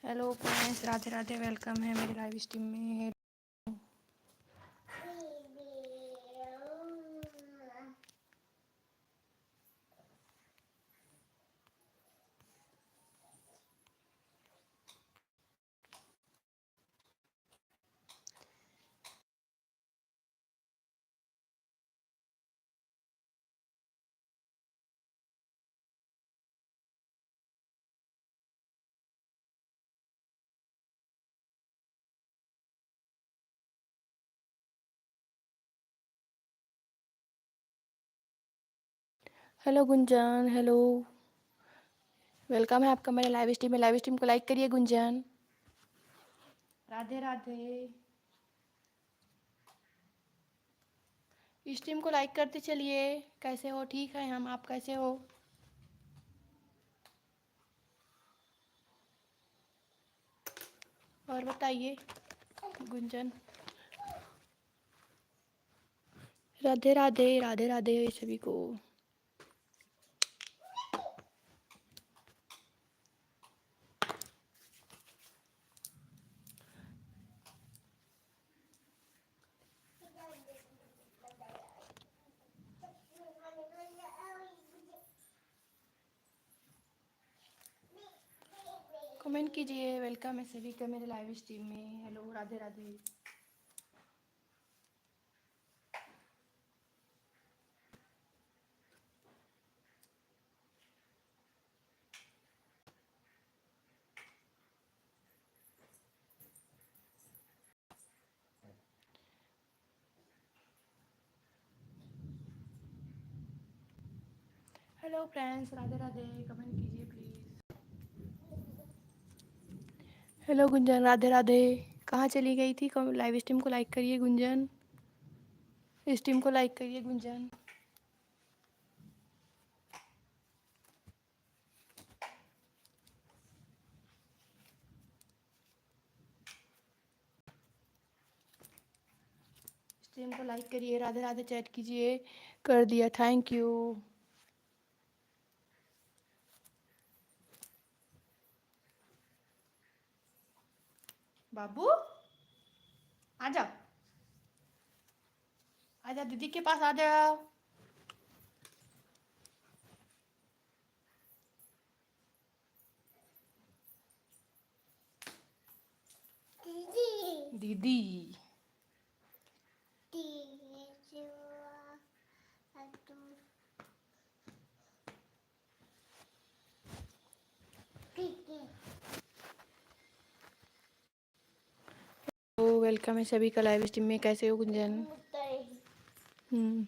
Hello friends, Radhe Radhe. Welcome है मेरे live stream में। हेलो गुंजन, हेलो, वेलकम है आपका मेरे लाइव स्ट्रीम में। लाइव स्ट्रीम को लाइक करिए गुंजन। राधे राधे। स्ट्रीम को लाइक करते चलिए। कैसे हो? ठीक है हम, आप कैसे हो? और बताइए गुंजन। राधे राधे, राधे राधे सभी को। कमेंट कीजिए। वेलकम है सभी का मेरे लाइव स्ट्रीम में। Hello, Radhe Radhe. Hello friends, Radhe Radhe. Comment कीजिए प्लीज़। हेलो गुंजन, राधे राधे। कहाँ चली गई थी? लाइव स्ट्रीम को लाइक करिए गुंजन। स्ट्रीम को लाइक करिए गुंजन। स्ट्रीम को लाइक करिए। राधे राधे चैट कीजिए। कर दिया, थैंक यू। बाबू आ जाओ, आ जाओ, दीदी के पास आ जाओ। दीदी ओ, वेलकम है सभी का लाइव स्ट्रीम में। कैसे हो गुंजन? हम्म।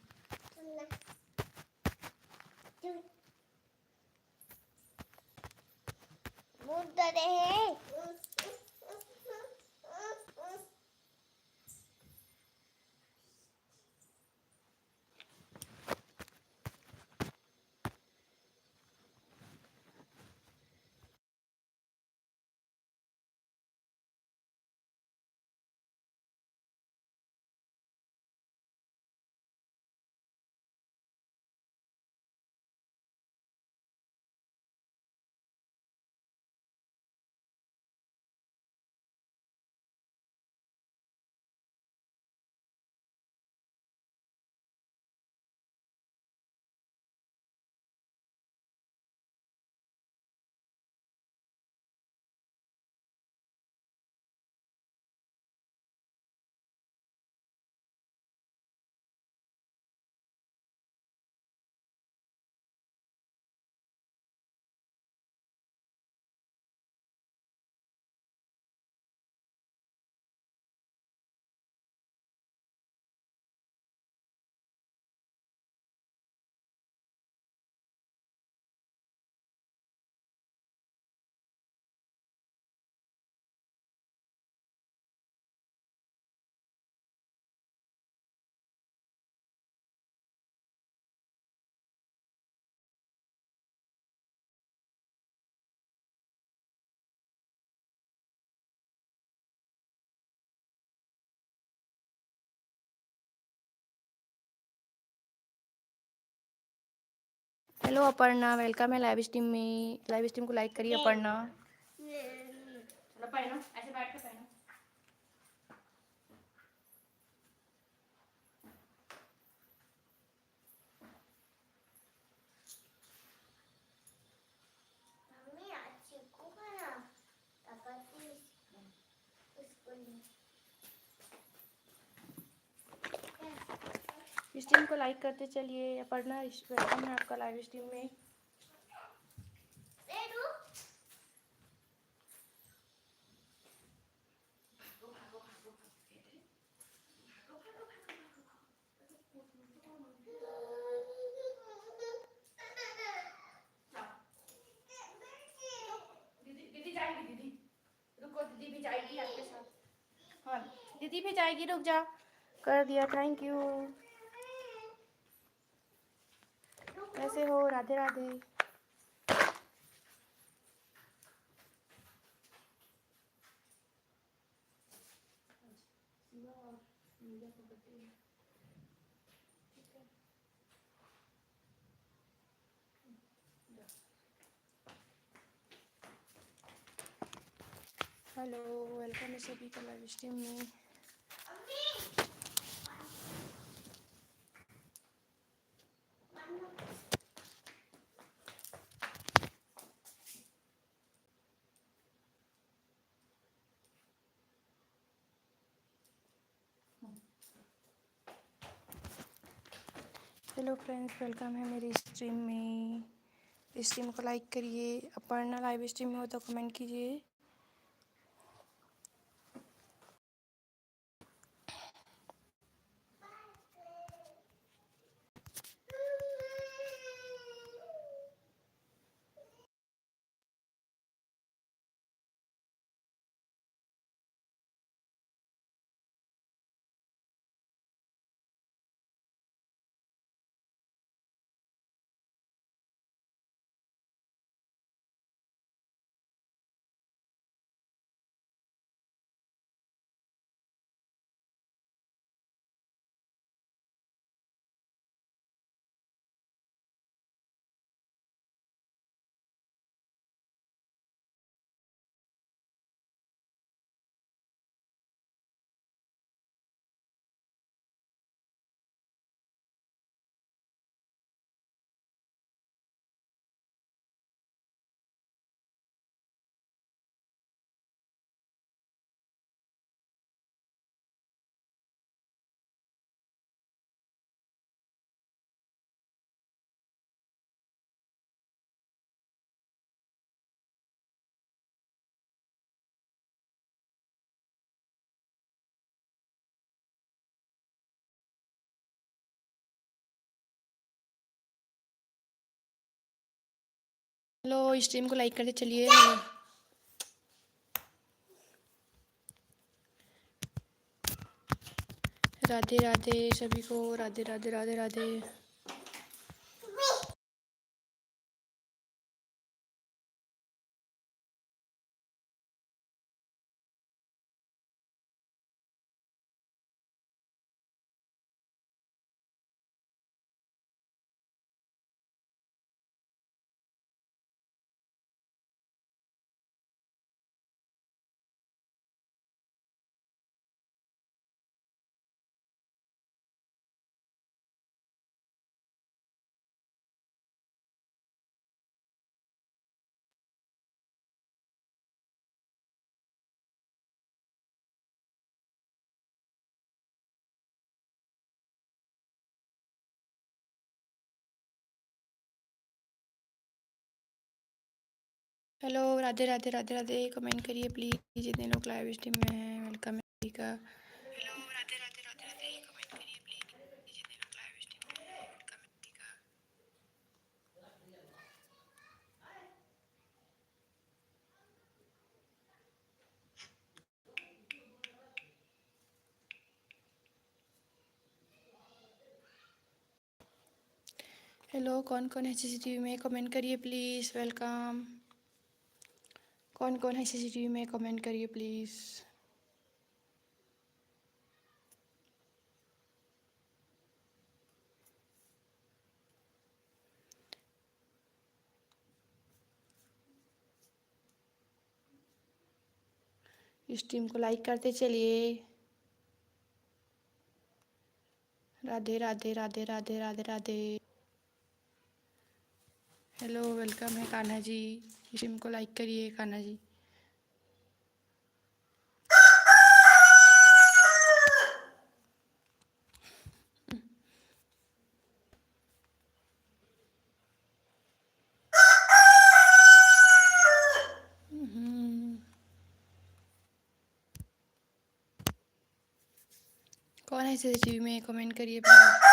हेलो अपर्णा, वेलकम है लाइव स्ट्रीम में। लाइव स्ट्रीम को लाइक करिए अपर्णा। पहनो, ऐसे बैठ के पहनो। स्ट्रीम को लाइक करते चलिए। अपर्णा, वेलकम है आपका लाइव स्ट्रीम में। दीदी जाएगी, दीदी रुको, दीदी भी जाएगी आपके साथ। हाँ दीदी भी जाएगी, रुक जा। कर दिया, थैंक यू। कैसे हो? राधे राधे। हेलो, वेलकम है सभी का लाइव स्ट्रीम में। हेलो फ्रेंड्स, वेलकम है मेरी स्ट्रीम में। स्ट्रीम को लाइक करिए। अपर्णा लाइव स्ट्रीम में हो तो कमेंट कीजिए। हेलो, स्ट्रीम को लाइक करते चलिए। हेलो, राधे राधे सभी को, राधे राधे राधे राधे। हेलो, राधे राधे राधे राधे। कमेंट करिए प्लीज़, जितने लोग लाइव स्ट्रीम में हैं। वेलकम है सभी का। हेलो, राधे राधे राधे राधे। कमेंट करिए प्लीज़, जितने लोग लाइव स्ट्रीम में हैं। वेलकम है सभी का। हेलो, कौन कौन है सीसीटीवी में? कमेंट करिए प्लीज़। वेलकम। कौन कौन है सीसीटीवी में? कमेंट करिए प्लीज़। स्ट्रीम को लाइक करते चलिए। राधे राधे राधे राधे राधे राधे। हेलो, वेलकम है कान्हा जी। स्ट्रीम को लाइक करिए कान्हा जी। कौन है सीसीटीवी में, कमेंट करिए प्लीज।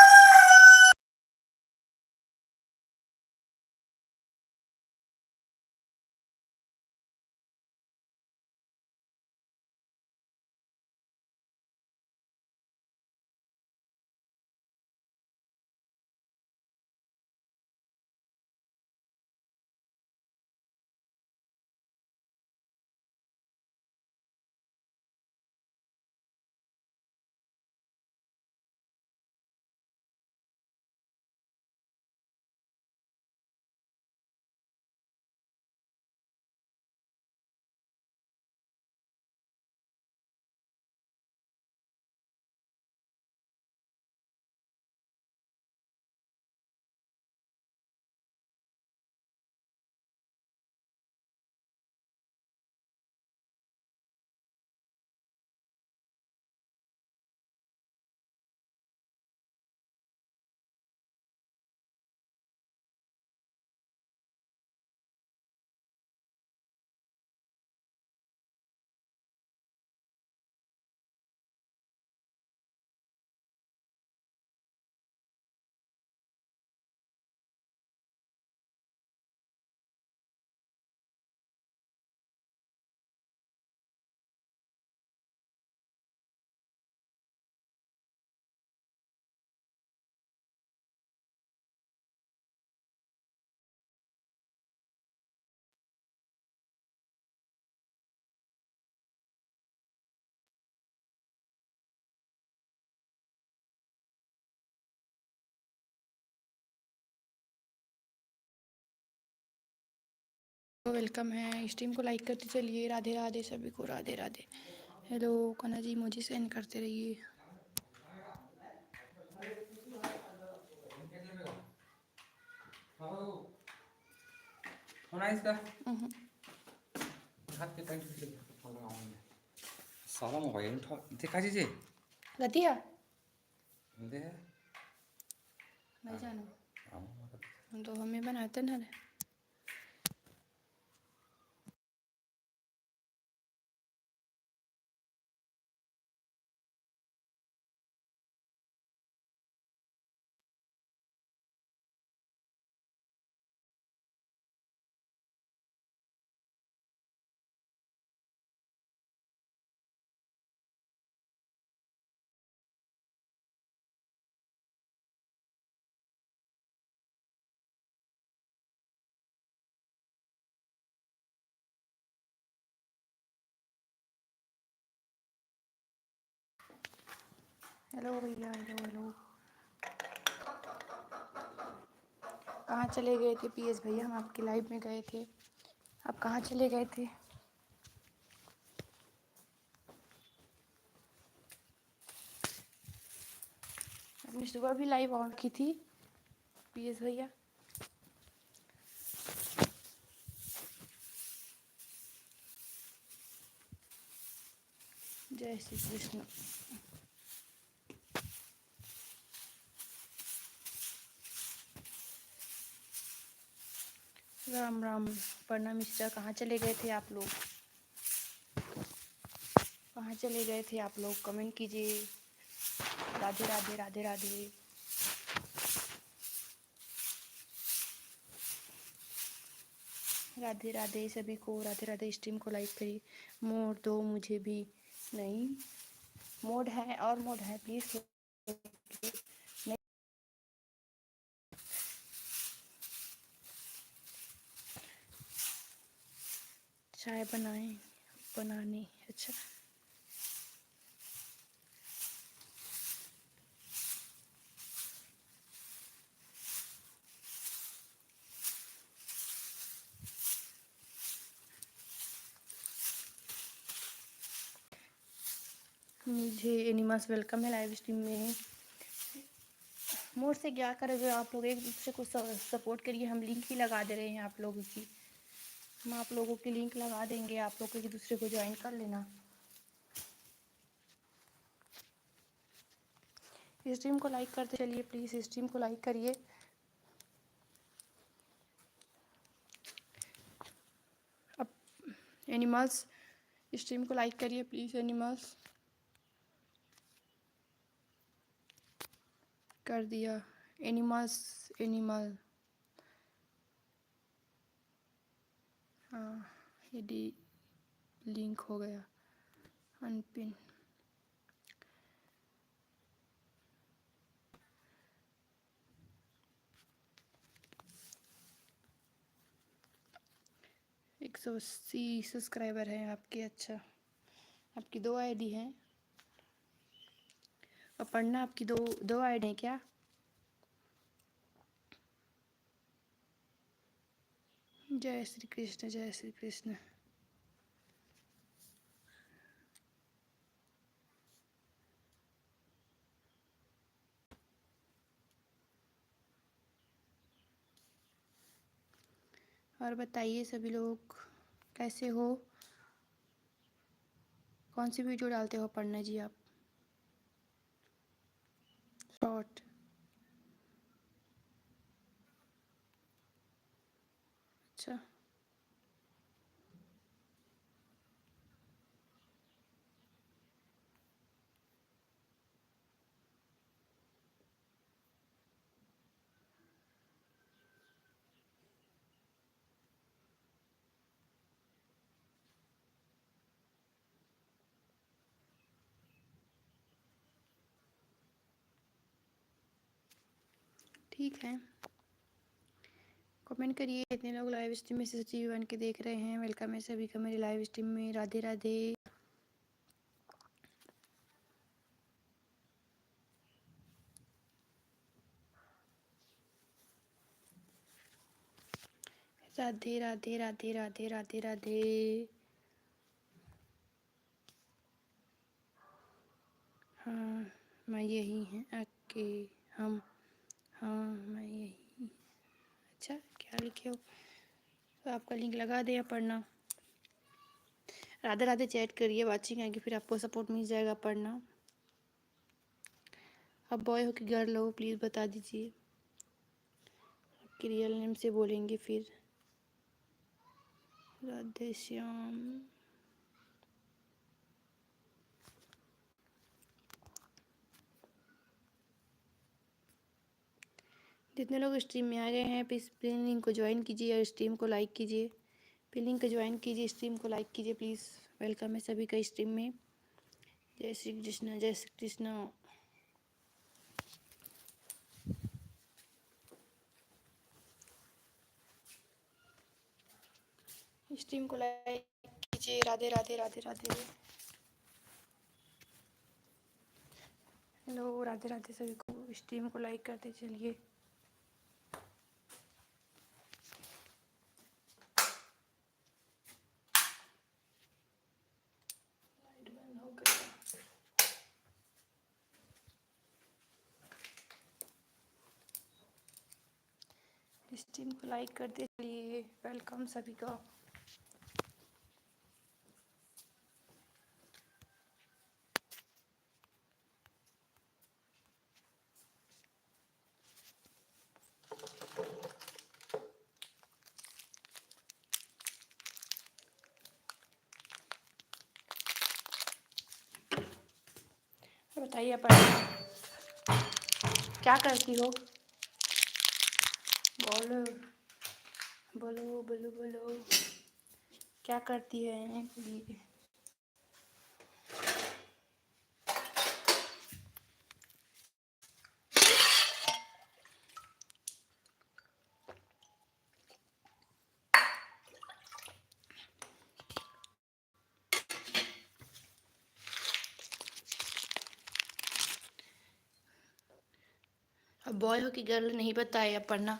वेलकम है, स्ट्रीम को लाइक करते चलिए। राधे राधे सभी को, राधे राधे। हेलो कान्हा जी, मुझे सेंड करते रहिए। 사람 왜 이때까지지? गतिया 근데 नहीं जाना, 아무 हम तो हमें बनाते ना। हेलो भैया, हेलो हेलो। कहाँ चले गए थे पीएस भैया? हम आपके लाइव में गए थे, आप कहाँ चले गए थे? आपने सुबह भी लाइव ऑन की थी पीएस भैया। जय श्री कृष्ण। राम राम, प्रणाम मिश्रा। कहाँ चले गए थे आप लोग? कहाँ चले गए थे आप लोग? कमेंट कीजिए। राधे राधे राधे राधे। राधे राधे सभी को, राधे राधे। स्ट्रीम को लाइक करिए। मोड दो मुझे भी। नहीं, मोड है और मोड है, प्लीज़। नहीं, चाय बनानी। अच्छा, मुझे एनिमल्स वेलकम है लाइव स्ट्रीम में। मोड से क्या करोगे आप लोग, एक दूसरे को सपोर्ट करिए। हम लिंक ही लगा दे रहे हैं आप लोगों की, हम आप लोगों की लिंक लगा देंगे, आप लोग एक दूसरे को ज्वाइन कर लेना। स्ट्रीम को लाइक करते चलिए प्लीज़, स्ट्रीम को लाइक करिए। अब एनिमल्स स्ट्रीम को लाइक करिए प्लीज़, एनिमल्स कर दिया। एनिमल्स एनिमल, हाँ ये लिंक हो गया अनपिन। एक 180 सब्सक्राइबर हैं आपके। अच्छा, आपकी 2 आईडी हैं और पढ़ना आपकी दो आईडी हैं क्या? जय श्री कृष्ण, जय श्री कृष्ण। और बताइए सभी लोग कैसे हो? कौन सी वीडियो डालते हो पढ़ना जी आप? शॉर्ट, अच्छा ठीक है। कमेंट करिए। इतने लोग लाइव स्ट्रीम में सचिव बन के देख रहे हैं, वेलकम है सभी का मेरी लाइव स्ट्रीम में। राधे राधे। राधे राधे राधे राधे राधे राधे। हाँ मैं यही हैं ओके। हम, हाँ मैं यही। अच्छा क्या लिखे हो? तो आपका लिंक लगा दे या पढ़ना। राधे राधे चैट करिए, वाचिंग आएगी फिर आपको सपोर्ट मिल जाएगा पढ़ना। अब बॉय हो कि गर्ल हो प्लीज़ बता दीजिए, आपके रियल नेम से बोलेंगे फिर। राधे श्याम। जितने लोग स्ट्रीम में आ गए हैं प्लीज़ लिंक को ज्वाइन कीजिए और स्ट्रीम को लाइक कीजिए। लिंक को ज्वाइन कीजिए, स्ट्रीम को लाइक कीजिए प्लीज़। वेलकम है सभी का स्ट्रीम में। जय श्री कृष्ण, जय श्री कृष्ण। स्ट्रीम को लाइक कीजिए। राधे राधे राधे राधे। हेलो राधे राधे सभी को, स्ट्रीम को लाइक करते चलिए। स्ट्रीम को लाइक करते चलिए, वेलकम सभी का। बताइए आप क्या करती हो? बोलो बोलो बोलो बोलो, क्या करती है? अब बॉय हो कि गर्ल नहीं बताए अब पढ़ना।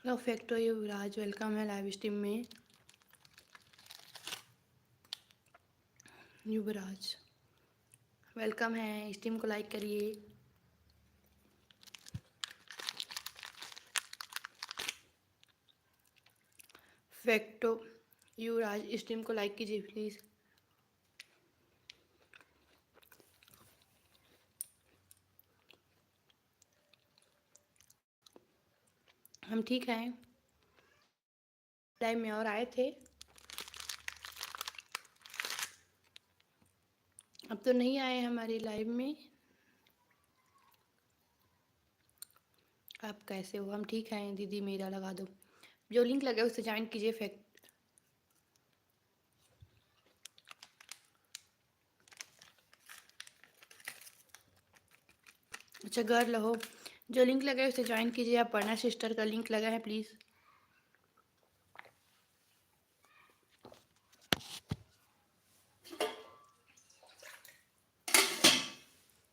फैक्टो युवराज वेलकम है लाइव स्ट्रीम में। युवराज वेलकम है, स्ट्रीम को लाइक करिए। फैक्टो युवराज स्ट्रीम को लाइक कीजिए प्लीज़। हम ठीक हैं, लाइव में और आए थे, अब तो नहीं आए हमारी लाइव में। आप कैसे हो? हम ठीक हैं दीदी, मेरा लगा दो, जो लिंक लगा है उसे ज्वाइन कीजिए। फैक्ट अच्छा गर्ल हो, जो लिंक लगा है उसे ज्वाइन कीजिए। आप पढ़ना सिस्टर का लिंक लगा है प्लीज़।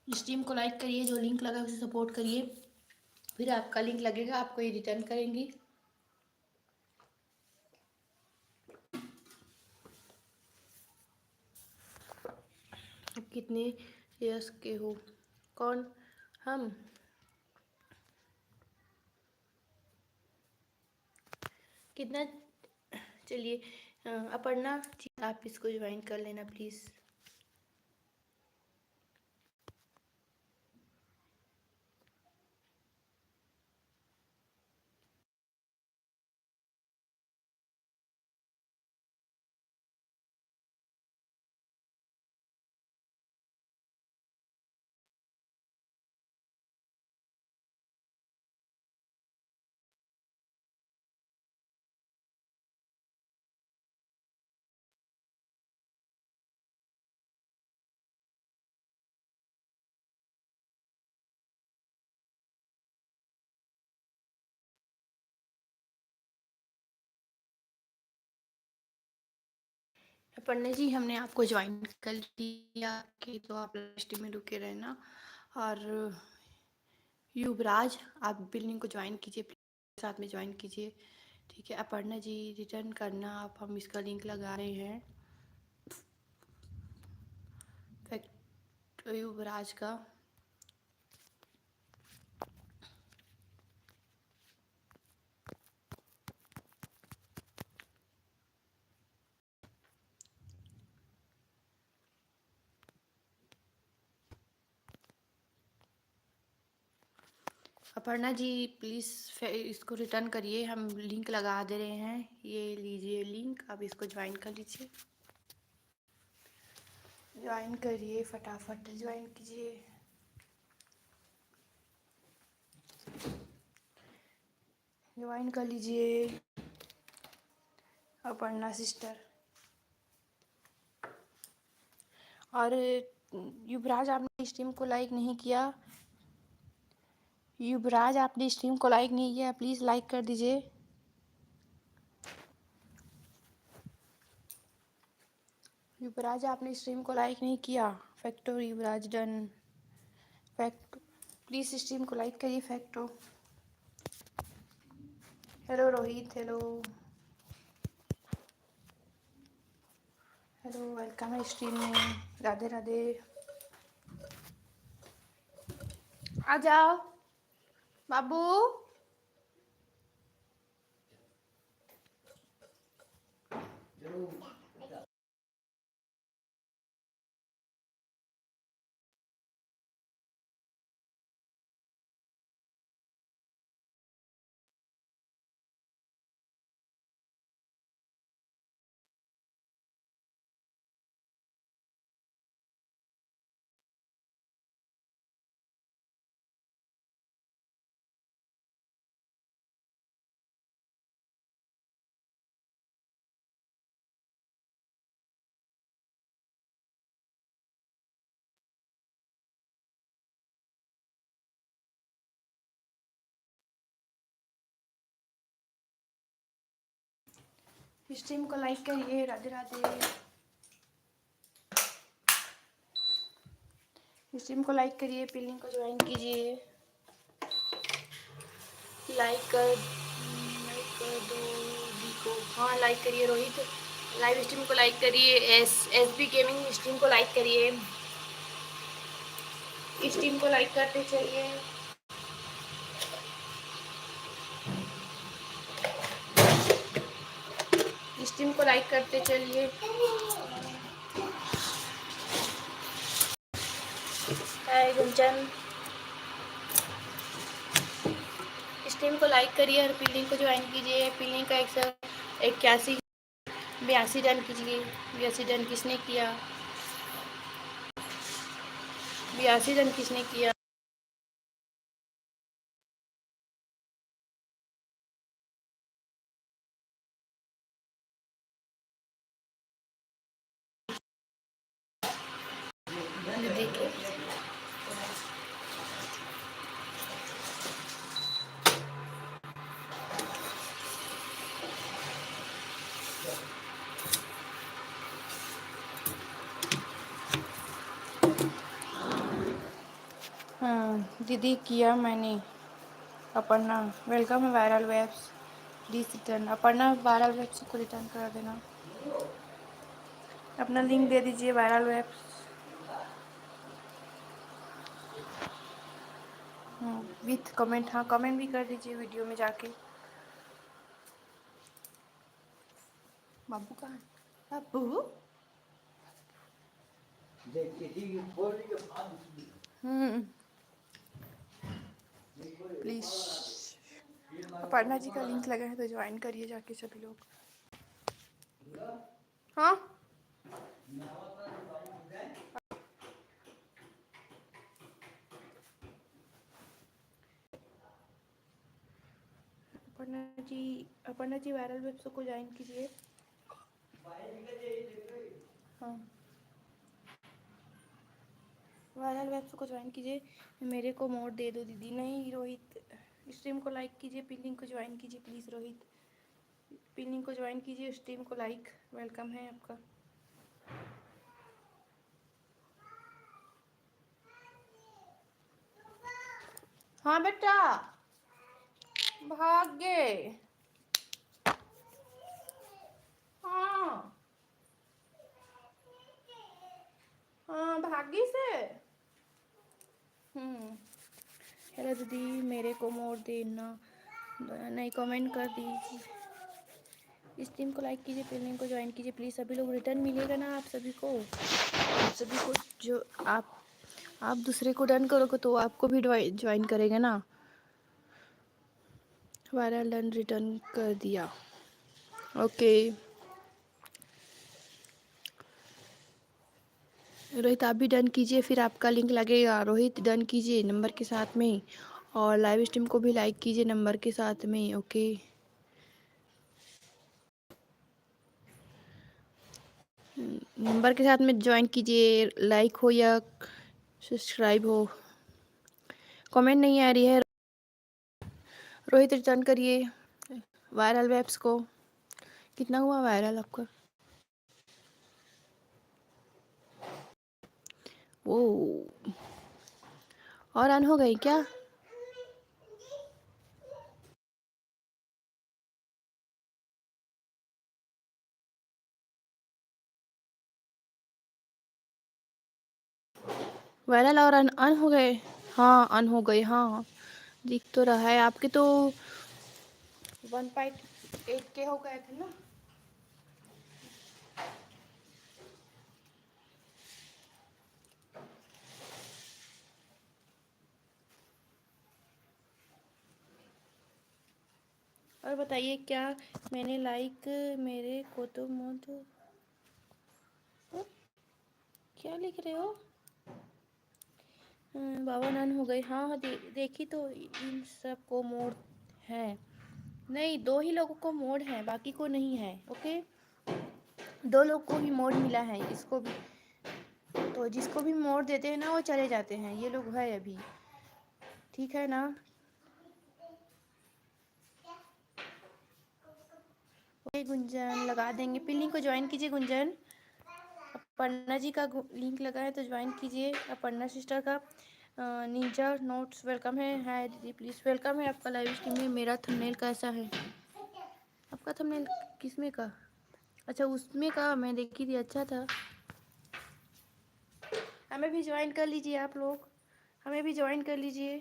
स्ट्रीम को लाइक करिए, जो लिंक लगा है उसे सपोर्ट करिए, फिर आपका लिंक लगेगा, आपको ये रिटर्न करेंगी। आप कितने इयर्स के हो? कौन? हम कितना? चलिए अपर्णा जी, आप इसको ज्वाइन कर लेना प्लीज़। अपर्णा जी, हमने आपको ज्वाइन कर लिया कि तो आप स्ट्रीम में रुके रहना। और युवराज, आप बिल्डिंग को ज्वाइन कीजिए प्लीज, साथ में ज्वाइन कीजिए, ठीक है। अपर्णा जी रिटर्न करना आप, हम इसका लिंक लगा रहे हैं फैक्ट युवराज का। अपर्णा जी प्लीज़ इसको रिटर्न करिए, हम लिंक लगा दे रहे हैं, ये लीजिए लिंक, आप इसको ज्वाइन कर लीजिए। ज्वाइन करिए, फटाफट ज्वाइन कीजिए। ज्वाइन कर लीजिए अपर्णा सिस्टर। और युवराज, आपने स्ट्रीम को लाइक नहीं किया? युवराज, आपने स्ट्रीम को लाइक नहीं किया, प्लीज़ लाइक कर दीजिए। युवराज, आपने स्ट्रीम को लाइक नहीं किया। Facto Yuvraj done. Fact please stream को लाइक करिए facto. Hello Rohit, hello hello, welcome है स्ट्रीम में, राधे राधे। आ जाओ बाबू। स्ट्रीम को लाइक करिए, राधे राधे। स्ट्रीम को लाइक करिए, पिलिंग को ज्वाइन कीजिए। लाइक कर दो दी को। हाँ लाइक करिए रोहित, लाइव स्ट्रीम को लाइक करिए, एस बी गेमिंग स्ट्रीम को लाइक करिए, स्ट्रीम को लाइक करते चलिए। स्ट्रीम को लाइक करते चलिए। हाय गुंजन, स्ट्रीम को लाइक करिए और पिलिंग को ज्वाइन कीजिए। पिलिंग का 181 डन कीजिए। 82 डन किसने किया? 82 डन किसने किया? देखिए हाँ दीदी किया मैंने। अपर्णा वेलकम है viral webs, please return. Aparna viral webs को रिटर्न कर देना, अपना लिंक दे दीजिए वायरल वेब्स। विथ कमेंट, हाँ कमेंट भी कर दीजिए वीडियो में जाके। बाबू कहाँ है? बाबू प्लीज अपर्णा जी का लिंक लगा है तो ज्वाइन करिए जाके सभी लोग। हाँ अपर्णा जी वायरल वेब्स को ज्वाइन कीजिए। हाँ वायरल वेब्स को ज्वाइन कीजिए। मेरे को मोड दे दो दीदी। नहीं रोहित, स्ट्रीम को लाइक कीजिए, पिन को ज्वाइन कीजिए प्लीज़ रोहित। पिन को ज्वाइन कीजिए, स्ट्रीम को लाइक, वेलकम है आपका। हाँ बेटा भाग गए। हाँ हाँ भागी से। हेलो दीदी मेरे को मोड़ देना। नहीं कमेंट कर दीजिए, स्ट्रीम को लाइक कीजिए, पिन को ज्वाइन कीजिए प्लीज़। सभी लोग रिटर्न मिलेगा ना आप सभी को। आप सभी को जो आप दूसरे को डन करोगे तो आपको भी ज्वाइन करेंगे ना। वायरल डन रिटर्न कर दिया। ओके रोहित आप भी डन कीजिए, फिर आपका लिंक लगेगा। रोहित डन कीजिए नंबर के साथ में, और लाइव स्ट्रीम को भी लाइक कीजिए नंबर के साथ में। ओके नंबर के साथ में ज्वाइन कीजिए, लाइक हो या सब्सक्राइब हो। कमेंट नहीं आ रही है। रोहित रिटर्न करिए वायरल वेब्स को। कितना हुआ वायरल आपका? ओ और अन हो गई क्या? वायरल और अन हो गए। हाँ अन हो गए। हाँ दिख तो रहा है आपके तो 1.8 के हो गए थे ना। और बताइए क्या मैंने लाइक मेरे को तो मोद क्या लिख रहे हो? बाबा नान हो गई। हाँ हाँ देखी तो इन सब को मोड है। नहीं दो ही लोगों को मोड है, बाकी को नहीं है। ओके दो लोग को ही मोड मिला है, इसको भी तो जिसको भी मोड देते हैं ना वो चले जाते हैं। ये लोग है अभी, ठीक है ना। ओके गुंजन लगा देंगे, पिन को ज्वाइन कीजिए गुंजन। अपर्णा जी का लिंक लगा है तो ज्वाइन कीजिए। अपर्णा सिस्टर का निंजा नोट्स वेलकम है। हाय दीदी प्लीज़ वेलकम है आपका लाइव स्ट्रीम में। मेरा थंबनेल कैसा है? आपका थंबनेल किसमें का? अच्छा उसमें का मैं देखी थी, अच्छा था। हमें भी ज्वाइन कर लीजिए आप लोग, हमें भी ज्वाइन कर लीजिए।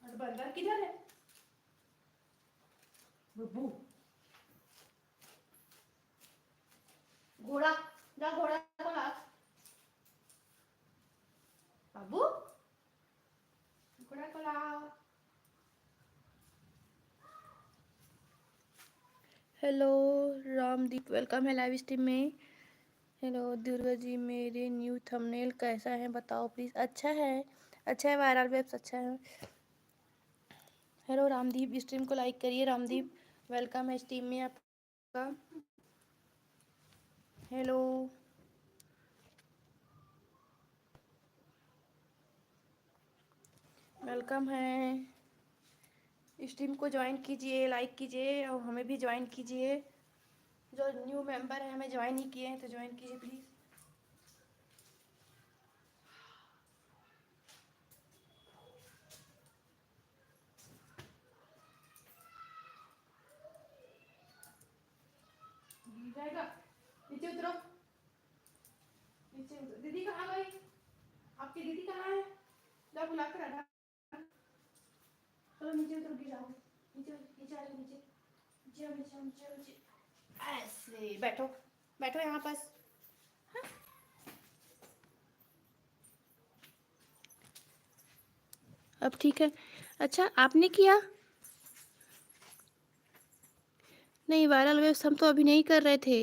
और बंदर किधर है? बब्बू घोड़ा, जा घोड़ा को ला। बाबू घोड़ा को लाओ। हेलो रामदीप, वेलकम है लाइव स्ट्रीम में। हेलो दुर्गा जी, मेरे न्यू थंबनेल कैसा है बताओ प्लीज़। अच्छा है, अच्छा है, वायरल वेब्स अच्छा है। हेलो रामदीप, स्ट्रीम को लाइक करिए। रामदीप वेलकम है स्ट्रीम में आपका। हेलो वेलकम है, स्ट्रीम को ज्वाइन कीजिए, लाइक कीजिए और हमें भी ज्वाइन कीजिए। जो न्यू मेंबर है हमें ज्वाइन ही किए हैं तो ज्वाइन कीजिए प्लीज़। जाएगा नीचे उतरो, नीचे उतरो। दीदी कहाँ गई? आपकी दीदी कहाँ है? जा बुला कर आना। चलो नीचे उतरो, गिर जाओ। नीचे नीचे आ जाओ, नीचे नीचे आओ, नीचे आओ, नीचे आओ, नीचे। ऐसे बैठो, बैठो यहाँ पास। अब ठीक है। अच्छा आपने किया? नहीं वायरल वेव्स हम तो अभी नहीं कर रहे थे।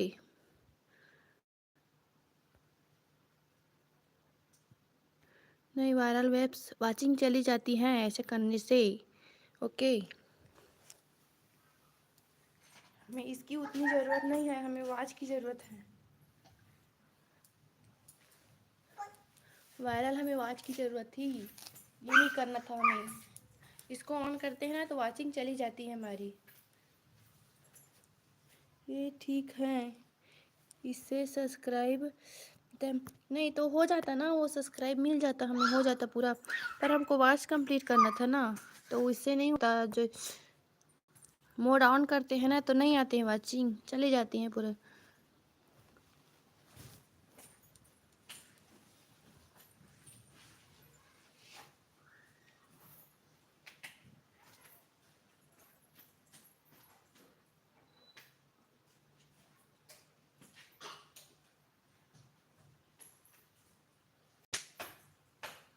नहीं वायरल वेब्स वाचिंग चली जाती हैं ऐसे करने से। ओके, हमें इसकी उतनी ज़रूरत नहीं है, हमें वॉच की ज़रूरत है। वायरल हमें वॉच की ज़रूरत थी, ये नहीं करना था हमें। इसको ऑन करते हैं ना तो वाचिंग चली जाती है हमारी। ये ठीक है, इससे सब्सक्राइब नहीं तो हो जाता ना, वो सब्सक्राइब मिल जाता हमें, हो जाता पूरा। पर हमको वॉच कंप्लीट करना था ना, तो इससे नहीं होता। जो मोड ऑन करते हैं ना तो नहीं आते हैं, वाचिंग चली जाती हैं पूरा।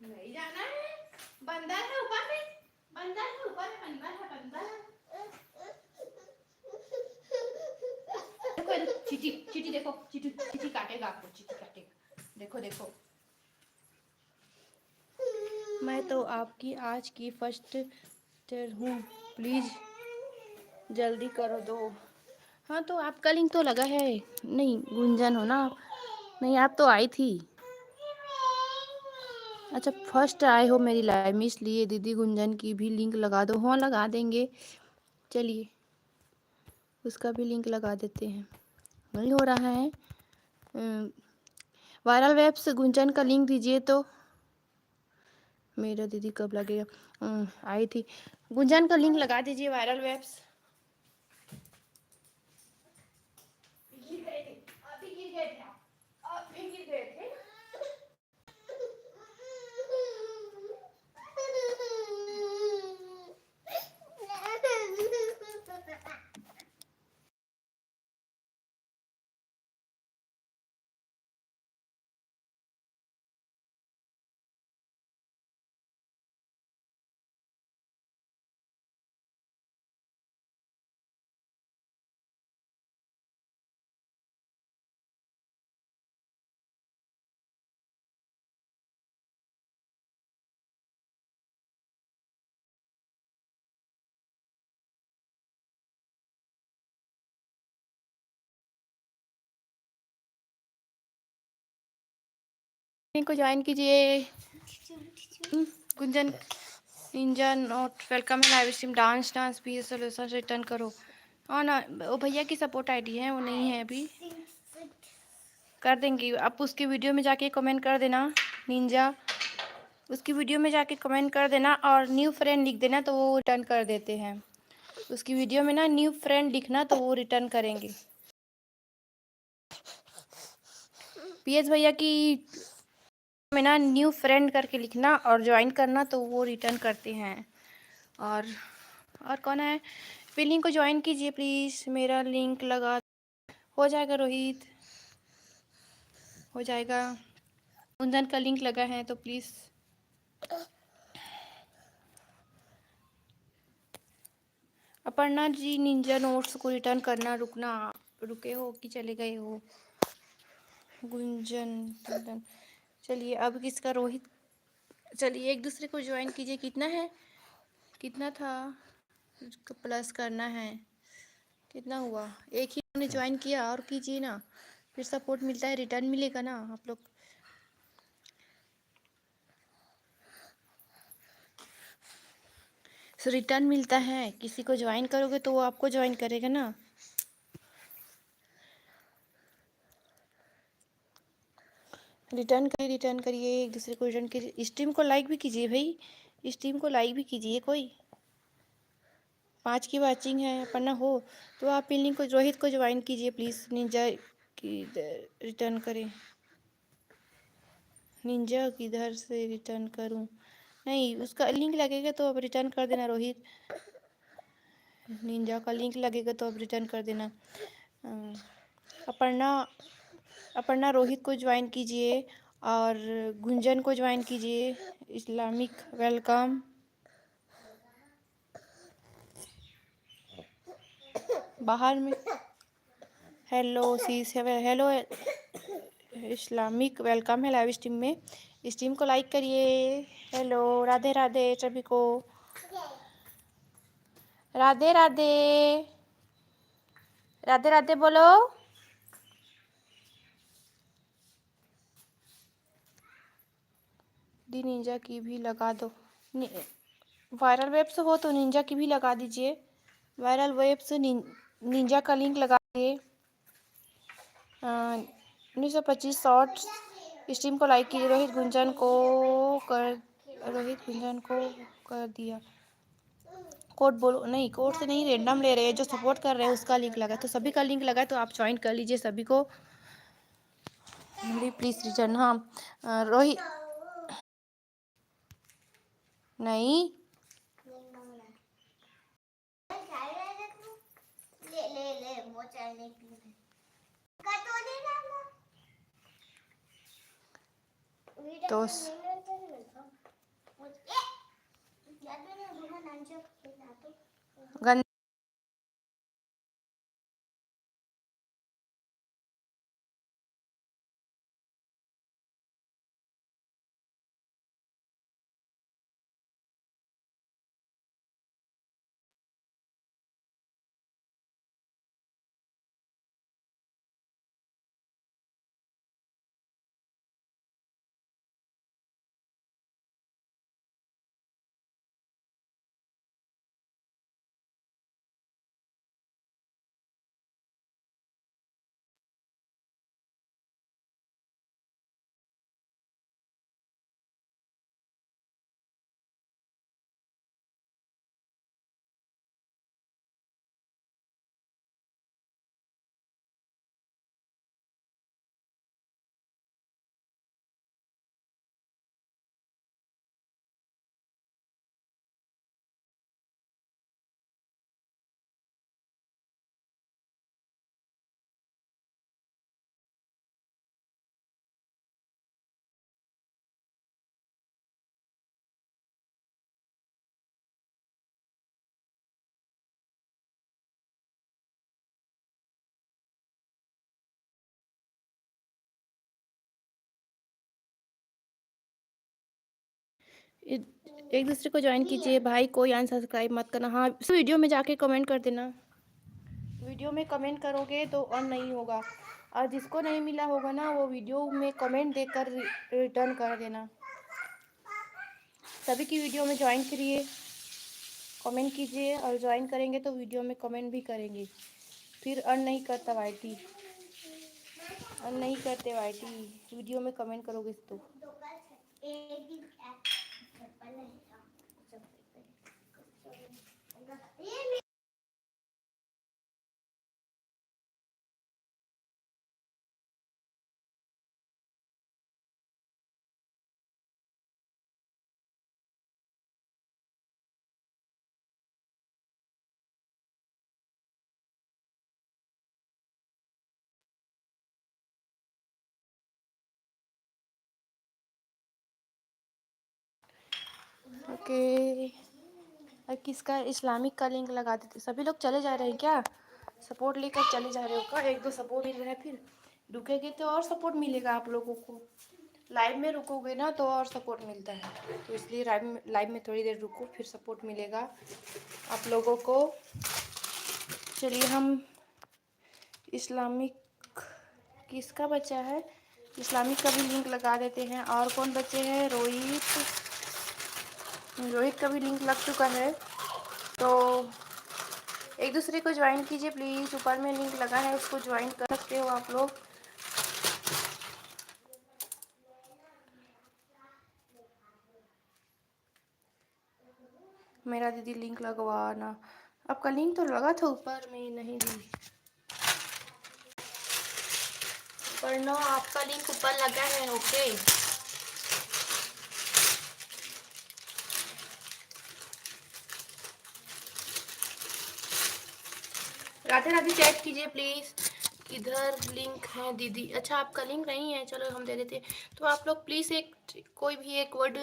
नहीं जाना है, बंदर है ऊपर में, बंदर है ऊपर में, बंदर है, बंदर। देखो चीटी, चीटी देखो, चीटी चीटी काटेगा आपको, चीटी काटेगा, देखो देखो। मैं तो आपकी आज की फर्स्ट हूँ, प्लीज़ जल्दी करो दो। हाँ तो आपका लिंक तो लगा है। नहीं गुंजन हो ना आप? नहीं आप तो आई थी। अच्छा फर्स्ट आए हो मेरी लाइव में, इसलिए दीदी गुंजन की भी लिंक लगा दो। हाँ लगा देंगे, चलिए उसका भी लिंक लगा देते हैं। नहीं हो रहा है वायरल वेब्स, गुंजन का लिंक दीजिए तो। मेरा दीदी कब लगेगा? आई थी, गुंजन का लिंक लगा दीजिए वायरल वेब्स। गिर गए थे, अभी गिर गए थे, अभी गिर गए थे। को ज्वाइन कीजिए। गुंजन इंजन नोट वेलकम है लाइव स्ट्रीम। डांस डांस भी सोल्यूशन रिटर्न करो। हाँ ना, वो भैया की सपोर्ट आईडी है, वो नहीं है अभी, कर देंगे। आप उसकी वीडियो में जाके कमेंट कर देना निंजा उसकी वीडियो में जाके कमेंट कर देना और न्यू फ्रेंड लिख देना तो वो रिटर्न कर देते हैं। उसकी वीडियो में ना न्यू फ्रेंड लिखना तो वो रिटर्न करेंगे। पीएस भैया की में ना न्यू फ्रेंड करके लिखना और ज्वाइन करना तो वो रिटर्न करते हैं। और कौन है? फिर लिंक को ज्वाइन कीजिए प्लीज़। मेरा लिंक लगा हो जाएगा रोहित, हो जाएगा। कुंदन का लिंक लगा है तो please Aparna ji ninja notes को रिटर्न करना। रुकना, रुके हो कि चले गए हो? गुंजन कुंदन, चलिए अब किसका? रोहित। चलिए एक दूसरे को ज्वाइन कीजिए। कितना है, कितना था? प्लस करना है। कितना हुआ? एक ही ने ज्वाइन किया और कीजिए ना, फिर सपोर्ट मिलता है, रिटर्न मिलेगा ना आप लोग। रिटर्न मिलता है, किसी को ज्वाइन करोगे तो वो आपको ज्वाइन करेगा ना। रिटर्न करिए एक दूसरे को, रिटर्न कीजिए। स्ट्रीम को लाइक भी कीजिए भाई, स्ट्रीम को लाइक भी कीजिए। कोई 5 की वाचिंग है पन्ना हो तो आप इन लिंक को, रोहित को ज्वाइन कीजिए प्लीज़। निंजा की रिटर्न करें। निंजा किधर से रिटर्न करूं? नहीं, उसका लिंक लगेगा तो अब रिटर्न कर देना रोहित। निंजा का लिंक लगेगा तो अब रिटर्न कर देना। अपर्णा, अपर्णा रोहित को ज्वाइन कीजिए और गुंजन को ज्वाइन कीजिए। Islamic welcome. बाहर में हेलो सीस, हेलो इस्लामिक वेलकम है लाइव स्ट्रीम में। स्ट्रीम को लाइक करिए। हेलो, राधे राधे सभी को, राधे राधे, राधे राधे बोलो। दी निंजा की भी लगा दो। वायरल वेब्स हो तो निंजा की भी लगा दीजिए। वायरल वेब्स निंजा का लिंक लगा दिए। 1925 शॉर्ट्स। स्ट्रीम को लाइक कीजिए। रोहित गुंजन को कर दिया। कोड बोलो। नहीं, कोड से नहीं, रेंडम ले रहे हैं। जो सपोर्ट कर रहे हैं उसका लिंक लगा, तो सभी का लिंक लगा, तो आप ज्वाइन कर लीजिए सभी को। Please return. हाँ रोहित, नहीं तो गंदा एक दूसरे को ज्वाइन कीजिए भाई। कोई अनसब्सक्राइब मत करना। हाँ, वीडियो में जाके कमेंट कर देना। वीडियो में कमेंट करोगे तो ऑन नहीं होगा, और जिसको नहीं मिला होगा ना वो वीडियो में कमेंट देकर रिटर्न कर देना। सभी की वीडियो में ज्वाइन करिए, कमेंट कीजिए, और ज्वाइन करेंगे तो वीडियो में कमेंट भी करेंगे। फिर अर्न नहीं करता वाईटी, अर्न नहीं करते वाईटी। वीडियो में कमेंट करोगे तो। ओके, और किसका इस्लामिक का लिंक लगा देते। सभी लोग चले जा रहे हैं क्या? सपोर्ट लेकर चले जा रहे हो क्या? एक दो सपोर्ट मिल रहा है, फिर रुकेगे तो और सपोर्ट मिलेगा आप लोगों को। लाइव में रुकोगे ना तो और सपोर्ट मिलता है, तो इसलिए लाइव में थोड़ी देर रुको, फिर सपोर्ट मिलेगा आप लोगों को। चलिए हम इस्लामिक किसका बचा है, इस्लामिक का भी लिंक लगा देते हैं। और कौन बचे हैं? रोहित का भी लिंक लग चुका है, तो एक दूसरे को ज्वाइन कीजिए प्लीज़। ऊपर में लिंक लगा है, उसको ज्वाइन कर सकते हो आप लोग। मेरा दीदी लिंक लगवाना। आपका लिंक तो लगा था ऊपर में, नहीं दी। पर नो, आपका लिंक ऊपर लगा है। ओके, राधे राधे चैट कीजिए प्लीज़। किधर लिंक है दीदी? अच्छा, आपका लिंक नहीं है, चलो हम दे देते हैं। तो आप लोग प्लीज़ कोई भी एक वर्ड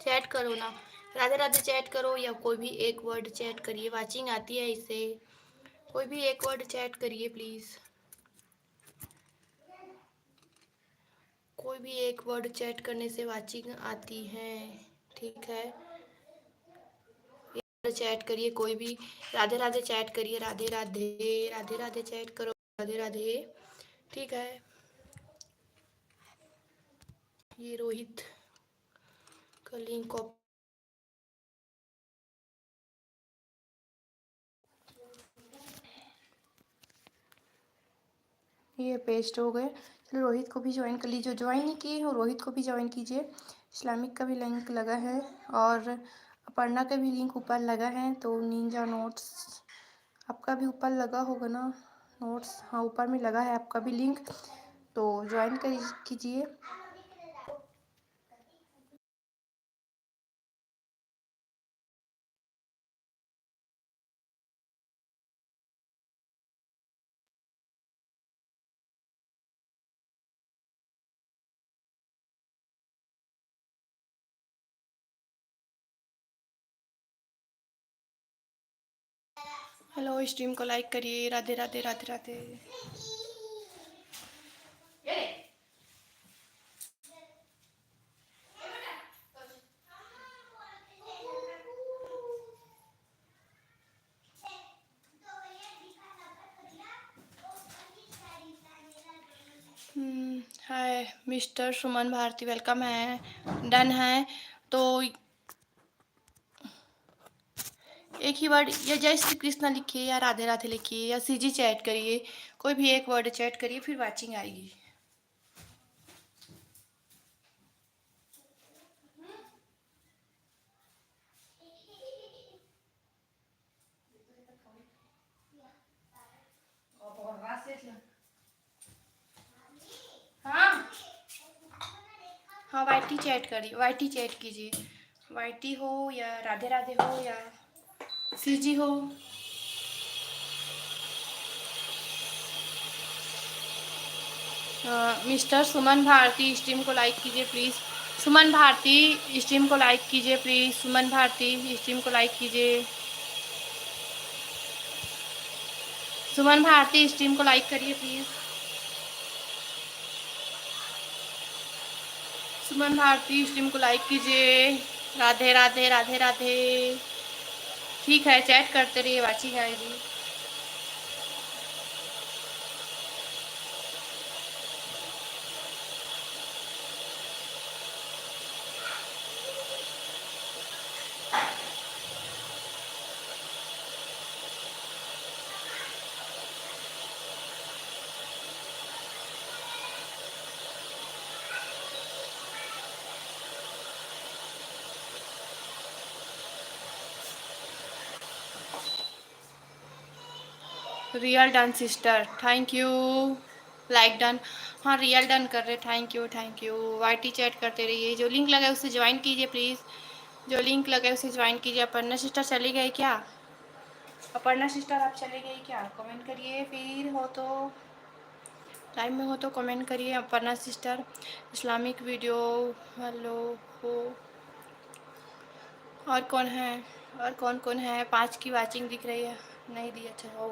चैट करो ना। राधे राधे चैट करो, या कोई भी एक वर्ड चैट करिए, वाचिंग आती है इससे। कोई भी एक वर्ड चैट करिए प्लीज़। कोई भी एक वर्ड चैट करने से वाचिंग आती है, ठीक है? चैट करिए कोई भी। राधे राधे चैट करिए, राधे राधे, राधे राधे चैट करो, राधे राधे, ठीक है? ये रोहित का लिंक ये पेस्ट हो गए। चलो रोहित को भी ज्वाइन कर लीजिए, जो ज्वाइन नहीं किए हो रोहित को भी ज्वाइन कीजिए। इस्लामिक का भी लिंक लगा है, और अपर्णा का भी लिंक ऊपर लगा है। तो निंजा नोट्स आपका भी ऊपर लगा होगा ना, नोट्स, हाँ ऊपर में लगा है आपका भी लिंक, तो ज्वाइन कीजिए। हेलो, स्ट्रीम को लाइक करिए। राधे राधे, राधे राधे। हाय मिस्टर सुमन भारती, वेलकम है, डन है। तो एक ही वर्ड, या जय श्री कृष्ण लिखिए, या राधे राधे लिखिए, या सीजी चैट करिए। कोई भी एक वर्ड चैट करिए, फिर वाचिंग आएगी। हाँ हाँ, वाईटी चैट करिए, वाईटी चैट कीजिए। वाईटी हो या राधे राधे हो या सीजी हो। मिस्टर सुमन भारती, स्ट्रीम को लाइक कीजिए प्लीज़। सुमन भारती, स्ट्रीम को लाइक कीजिए प्लीज़। सुमन भारती, स्ट्रीम को लाइक कीजिए। सुमन भारती, स्ट्रीम को लाइक करिए प्लीज़। सुमन भारती, स्ट्रीम को लाइक कीजिए। राधे राधे, राधे राधे, ठीक है, चैट करते रहिए, वाचिंग आएगी। Real done sister, thank you. Like done, हाँ रियल डन कर रहे, thank you thank you. YT chat करते रहिए, जो लिंक लगा है उसे ज्वाइन कीजिए प्लीज़, जो लिंक लगा है उसे ज्वाइन कीजिए। अपर्णा सिस्टर चली गई क्या? अपर्णा सिस्टर आप चली गई क्या? कमेंट करिए, फिर हो तो टाइम में हो तो कमेंट करिए। Aparna sister Islamic video, hello हो। और कौन है, और कौन कौन है? 5 की वाचिंग दिख रही है, नहीं दी, अच्छा हो।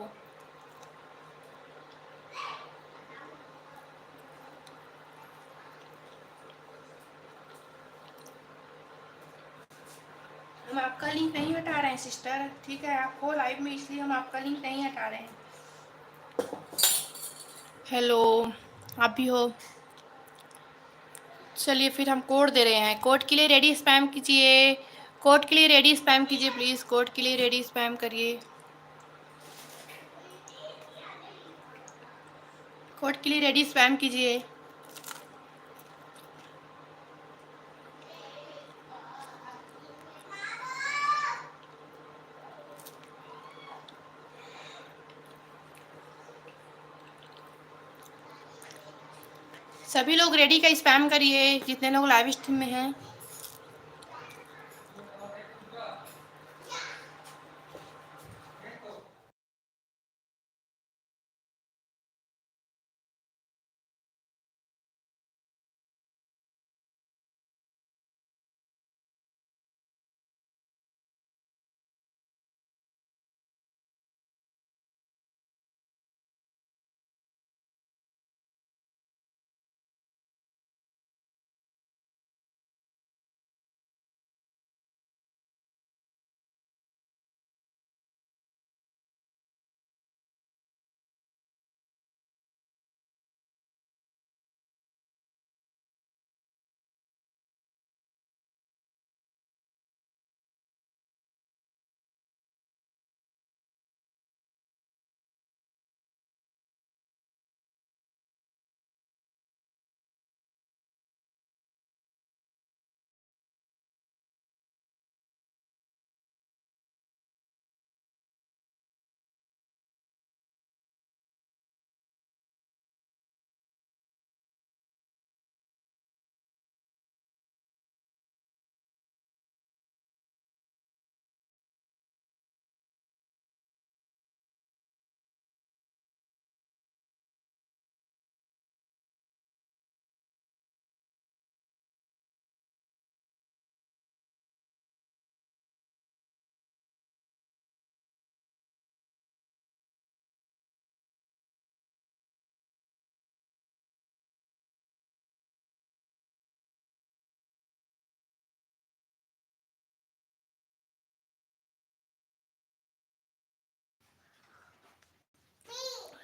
हम आपका लिंक नहीं हटा रहे हैं सिस्टर, ठीक है? आप हो लाइव में इसलिए हम आपका लिंक नहीं हटा रहे हैं। हेलो, आप भी हो? चलिए फिर हम कोड दे रहे हैं, कोड के लिए रेडी स्पैम कीजिए, कोड के लिए रेडी स्पैम कीजिए प्लीज़, कोड के लिए रेडी स्पैम करिए, कोड के लिए रेडी स्पैम कीजिए। सभी लोग रेडी का स्पैम करिए, जितने लोग लाइव स्ट्रीम में हैं।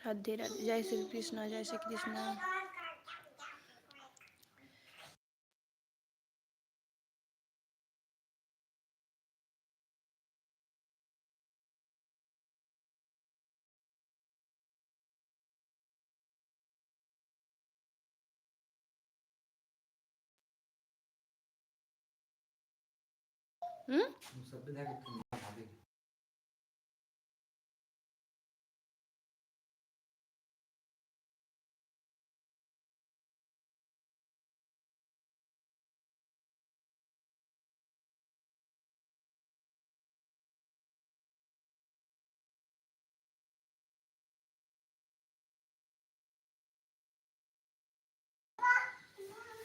राधे राधे, जय श्री कृष्णा, जय श्री कृष्णा।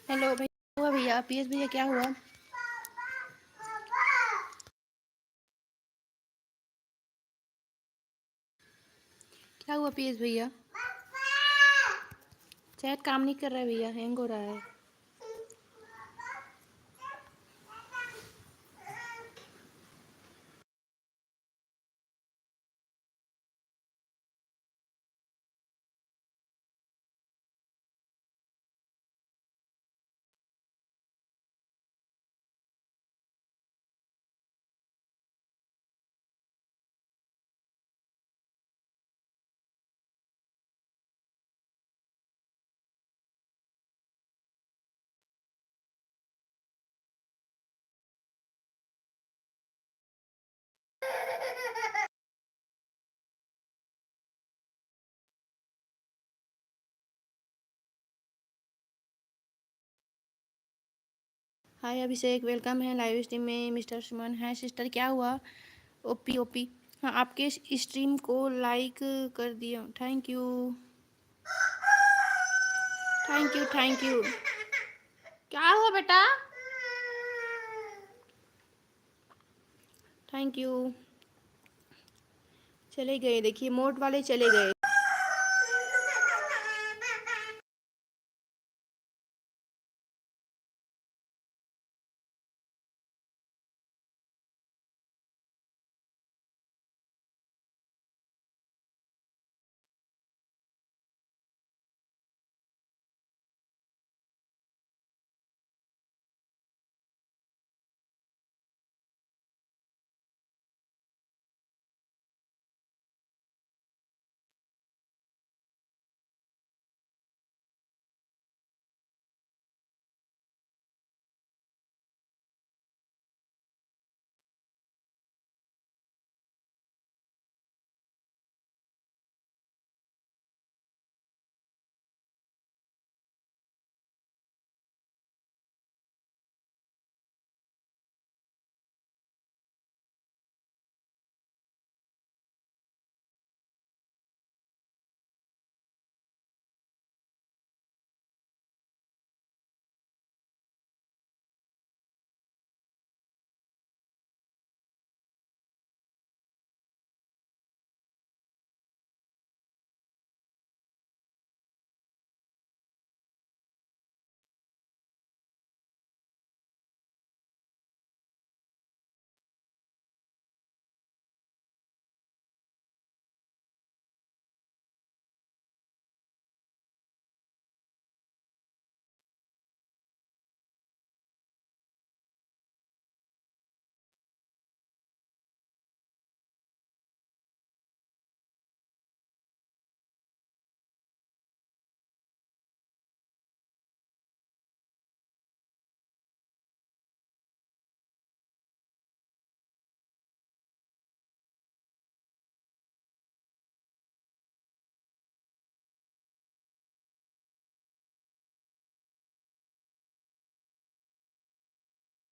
हेलो भैया, हुआ भैया, पीएस भैया क्या हुआ? क्या हुआ पीएस भैया? चैट काम नहीं कर रहा है भैया, हैंग हो रहा है। हाय अभिषेक, वेलकम है लाइव स्ट्रीम में। मिस्टर सुमन है सिस्टर, क्या हुआ? ओपी ओपी, हाँ आपके स्ट्रीम को लाइक कर दिया, thank you thank you thank you. क्या हुआ बेटा? Thank you. चले गए, देखिए मोट वाले चले गए।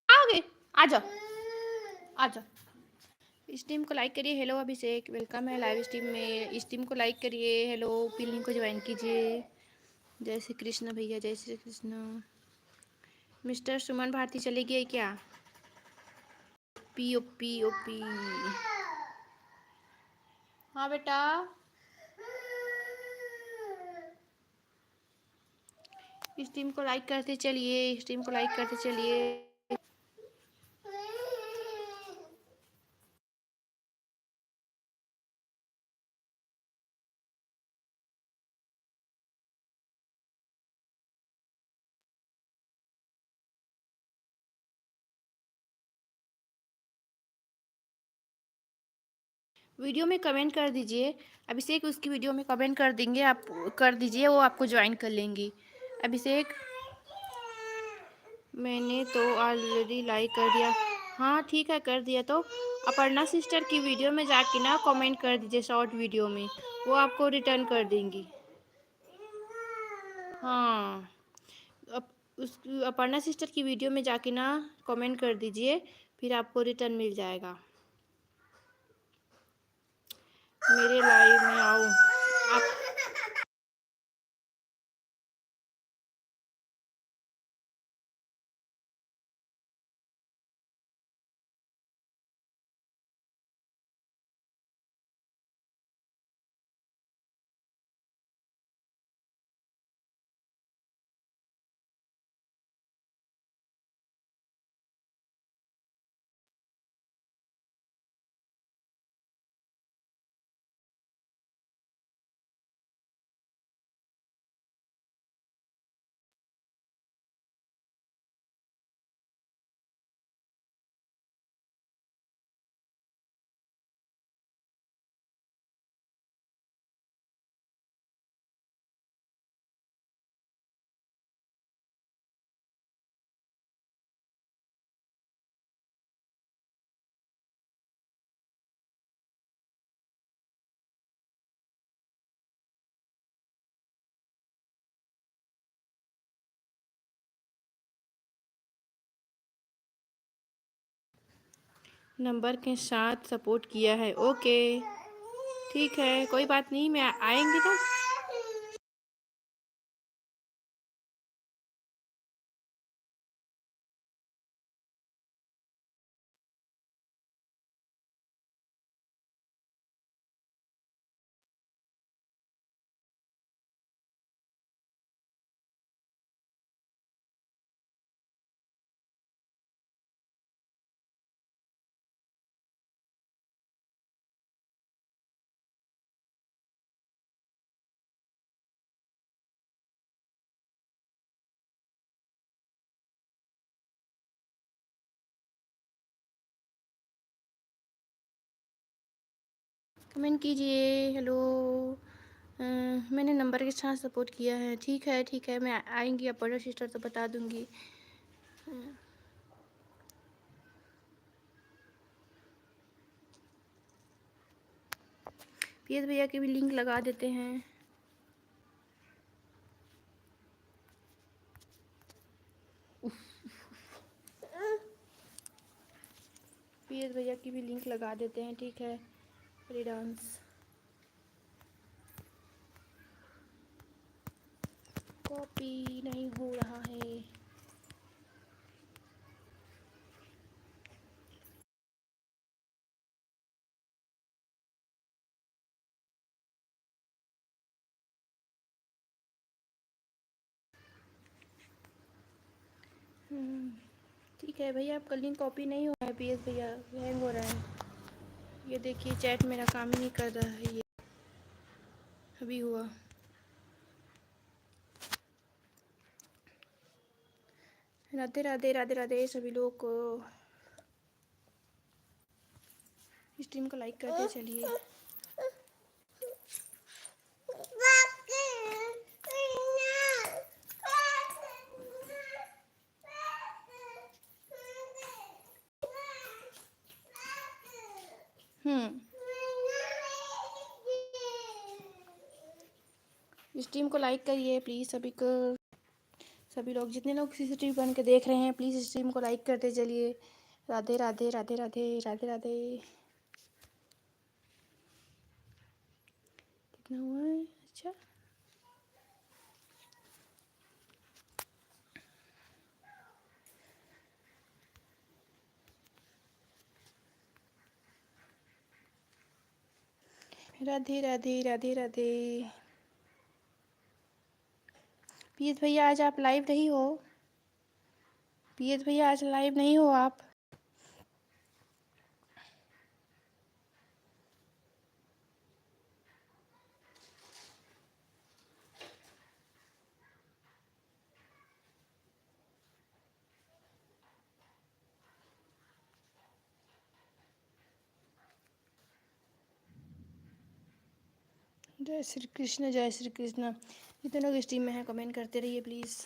आओगे? आ जाओ आ जाओ। स्ट्रीम को लाइक करिए। हेलो अभिषेक, वेलकम है लाइव स्ट्रीम में। स्ट्रीम को लाइक करिए। हेलो, पिलिंग को ज्वाइन कीजिए। जय श्री कृष्ण भैया, जय श्री कृष्ण। मिस्टर सुमन भारती चली गई क्या? P O P O P. हाँ बेटा, स्ट्रीम को लाइक करते चलिए, स्ट्रीम को लाइक करते चलिए। वीडियो में कमेंट कर दीजिए अभिषेक, उसकी वीडियो में कमेंट कर देंगे, आप कर दीजिए, वो आपको ज्वाइन कर लेंगी। अभिषेक, मैंने तो ऑलरेडी लाइक कर दिया। हाँ ठीक है, कर दिया तो अपर्णा सिस्टर की वीडियो में जाके ना कमेंट कर दीजिए, शॉर्ट वीडियो में, वो आपको रिटर्न कर देंगी। हाँ, उस अपर्णा सिस्टर की वीडियो में जाके ना कमेंट कर दीजिए, फिर आपको रिटर्न मिल जाएगा। मेरे लाइव में आओ आप। नंबर के साथ सपोर्ट किया है। ओके, ठीक है, कोई बात नहीं, मैं आएंगे ना। कमेंट कीजिए। हेलो। मैंने नंबर के साथ सपोर्ट किया है। ठीक है, ठीक है, मैं आएंगी अब बड़ा सिस्टर तो बता दूंगी। पीएस भैया की भी लिंक लगा देते हैं। पीएस भैया की भी लिंक लगा देते हैं। ठीक है, फ्री डांस कॉपी नहीं हो रहा है। ठीक है भैया, आपका लिंक कॉपी नहीं हो रहा है। पीएस भैया हैंग हो रहा है। ये देखिए चैट मेरा काम ही नहीं कर रहा है। ये अभी हुआ। राधे राधे राधे राधे सभी लोग को। स्ट्रीम को लाइक करते चलिए। स्ट्रीम को लाइक करिए प्लीज़ सभी को। सभी लोग जितने लोग सीसीटीवी बन के देख रहे हैं प्लीज़ स्ट्रीम को लाइक करते चलिए। राधे राधे राधे राधे राधे राधे। कितना हुआ है? अच्छा, राधे राधे राधे राधे। पीएस भैया आज आप लाइव नहीं हो। पीएस भैया आज लाइव नहीं हो आप। जय श्री कृष्ण, जय श्री कृष्ण। जितने लोग स्ट्रीम में हैं कमेंट करते रहिए प्लीज़।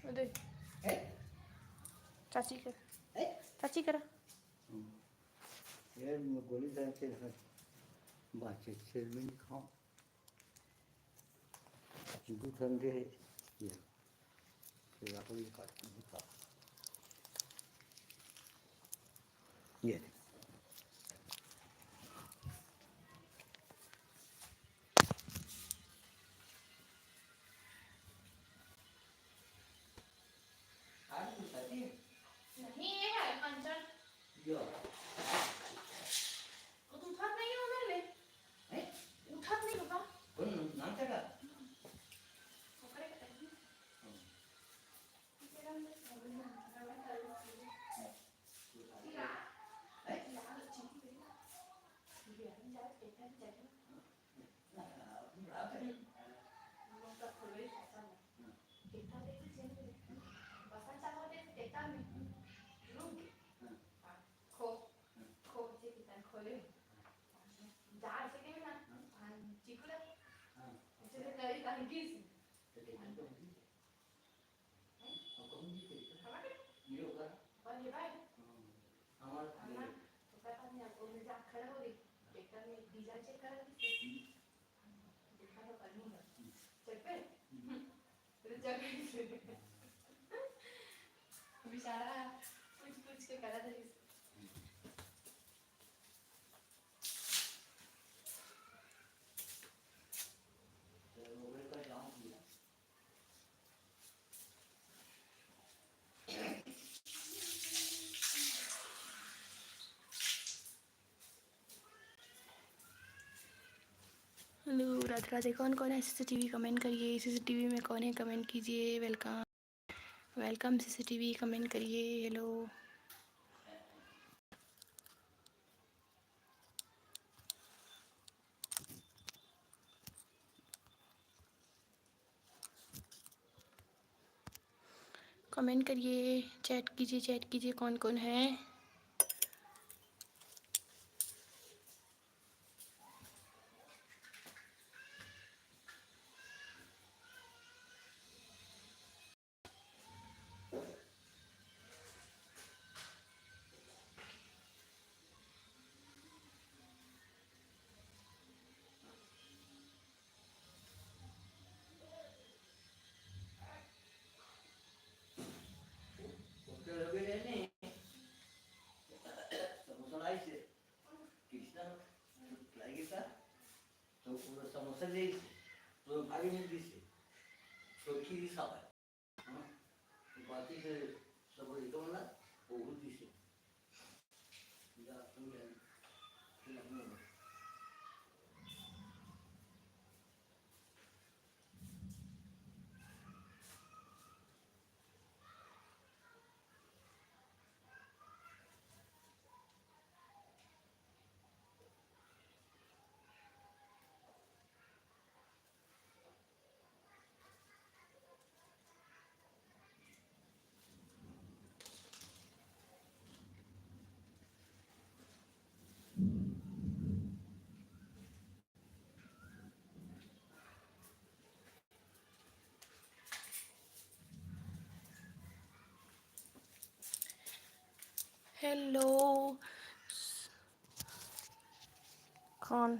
उदय चाची कर चाची करा यार मैं गोली जाके बाचे चेयरमैन खाओ दू ठंडे ये फिर आप ये काट दिखा ये आज तो सही नहीं ये है कंचन यो उठत नहीं हो मेरे है उठत नहीं होगा कौन नाम क्या था ओकरे के बेचारा कुछ के करा था हेलो राधे राधे कौन कौन है सीसीटीवी कमेंट करिए सीसीटीवी में कौन है कमेंट कीजिए वेलकम वेलकम सीसीटीवी कमेंट करिए हेलो कमेंट करिए चैट कीजिए कौन कौन है उसके लगे नहीं समोसा लाई से किसना लाई था तो पूरा समोसा ले तो भारी में दी से तो की हिसाब है बाकी से सब एक वाला वो दी से या तुम ले हेलो कौन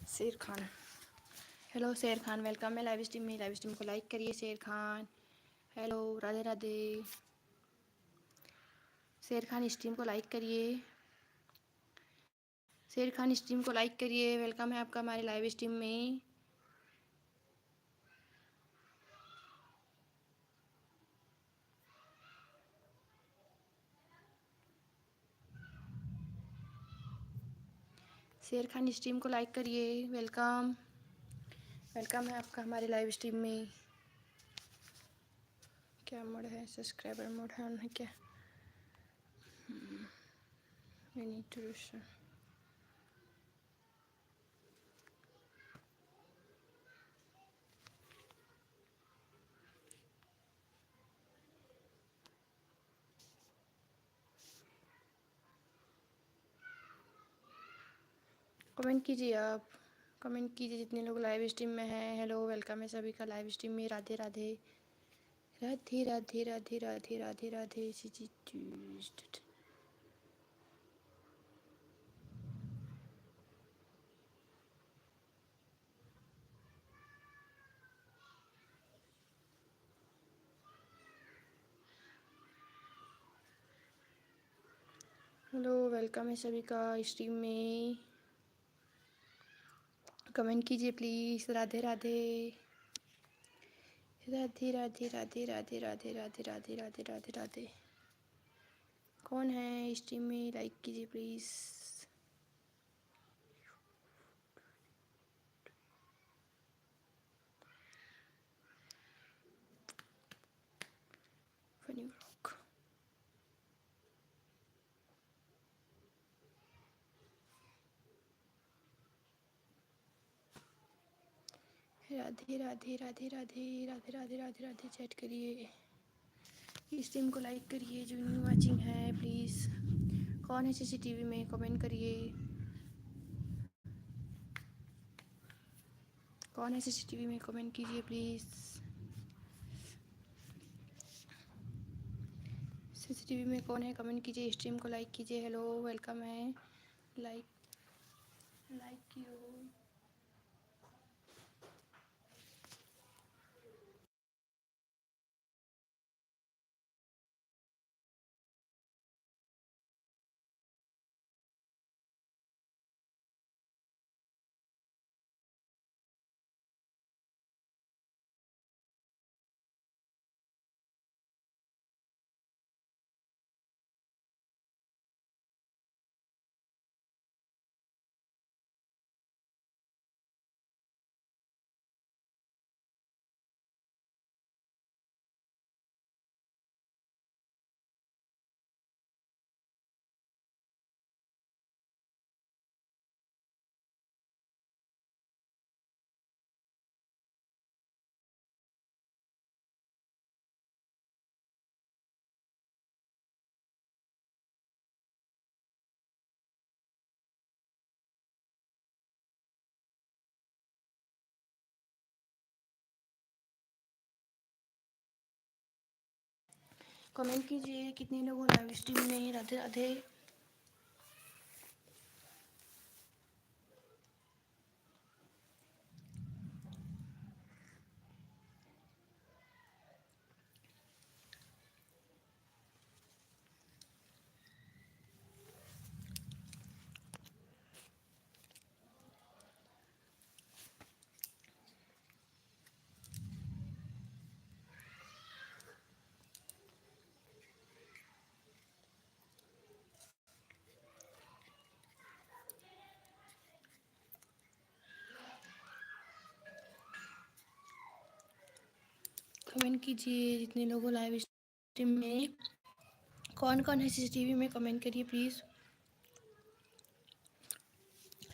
शेर खान हेलो शेर खान वेलकम है लाइव स्ट्रीम को लाइक करिए शेर खान हेलो राधे राधे शेर खान स्ट्रीम को लाइक करिए शेर खान स्ट्रीम को लाइक करिए वेलकम है आपका हमारे लाइव स्ट्रीम में शेर खान स्ट्रीम को लाइक करिए वेलकम वेलकम है आपका हमारे लाइव स्ट्रीम में क्या मोड है सब्सक्राइबर मोड है उन्हें क्या we need to कमेंट कीजिए आप, कमेंट कीजिए जितने लोग लाइव स्ट्रीम में हैं। हेलो, वेलकम है सभी का लाइव स्ट्रीम में। राधे राधे राधे राधे राधे राधे राधे राधे। हेलो, वेलकम है सभी का स्ट्रीम में। कमेंट कीजिए प्लीज़। राधे राधे राधे राधे राधे राधे राधे राधे राधे राधे राधे राधे। कौन है स्ट्रीम में, लाइक कीजिए please. Funny blog. Radhe Radhe Radhe Radhe Radhe Radhe Radhe Radhe. Chat करिए, स्ट्रीम को लाइक करिए। जो न्यू वाचिंग है प्लीज़। कौन है सीसीटीवी में, कमेंट करिए। कौन है सीसीटीवी में, कमेंट कीजिए प्लीज़। सीसीटीवी में कौन है, कमेंट कीजिए। स्ट्रीम को लाइक कीजिए। हेलो, वेलकम है। लाइक लाइक कियो। कमेंट कीजिए कितने लोग हो लाइव स्ट्रीम में। राधे राधे। कमेंट कीजिए जितने लोग हो लाइव स्ट्रीम में। कौन कौन है सीसीटीवी में, कमेंट करिए प्लीज़।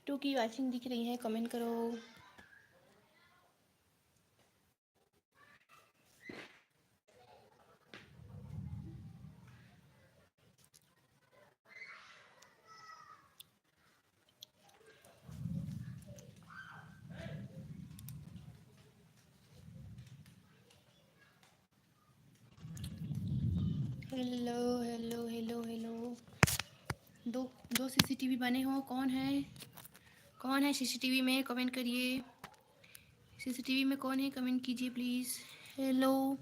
2 की वाचिंग दिख रही है, कमेंट करो। Hello hello hello hello. दो दो सीसीटीवी बने हो, कौन है? कौन है सीसीटीवी में, कमेंट करिए। सीसीटीवी में कौन है, कमेंट कीजिए प्लीज़। हेलो,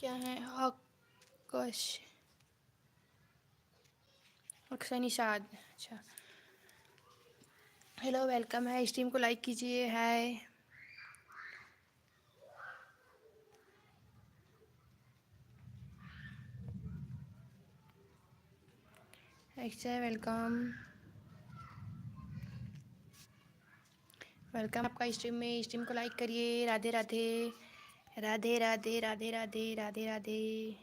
क्या है? हकश, अक्सर निषाद। अच्छा, हेलो, वेलकम है। स्ट्रीम को लाइक कीजिए। हाय, अक्षय वेलकम। वेलकम आपका स्ट्रीम में। स्ट्रीम को लाइक करिए। राधे राधे राधे राधे राधे राधे राधे राधे।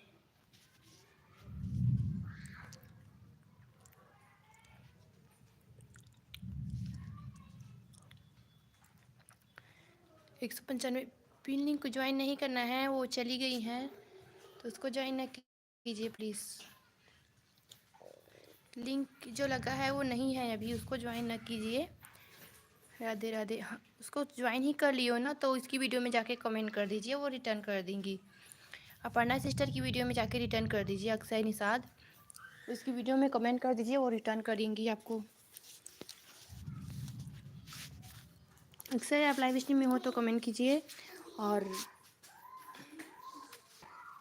195 पिन लिंक को ज्वाइन नहीं करना है, वो चली गई हैं, तो उसको ज्वाइन ना कीजिए प्लीज़। लिंक जो लगा है वो नहीं है अभी, उसको ज्वाइन ना कीजिए। राधे राधे। हाँ, उसको ज्वाइन ही कर लियो ना, तो इसकी वीडियो में जाके कमेंट कर दीजिए, वो रिटर्न कर देंगी। अपर्णा सिस्टर की वीडियो में जाके रिटर्न कर दीजिए, अक्षय निषाद, उसकी वीडियो में कमेंट कर दीजिए, वो रिटर्न करेंगी आपको। अक्सर आप लाइव स्ट्रीम में हो तो कमेंट कीजिए और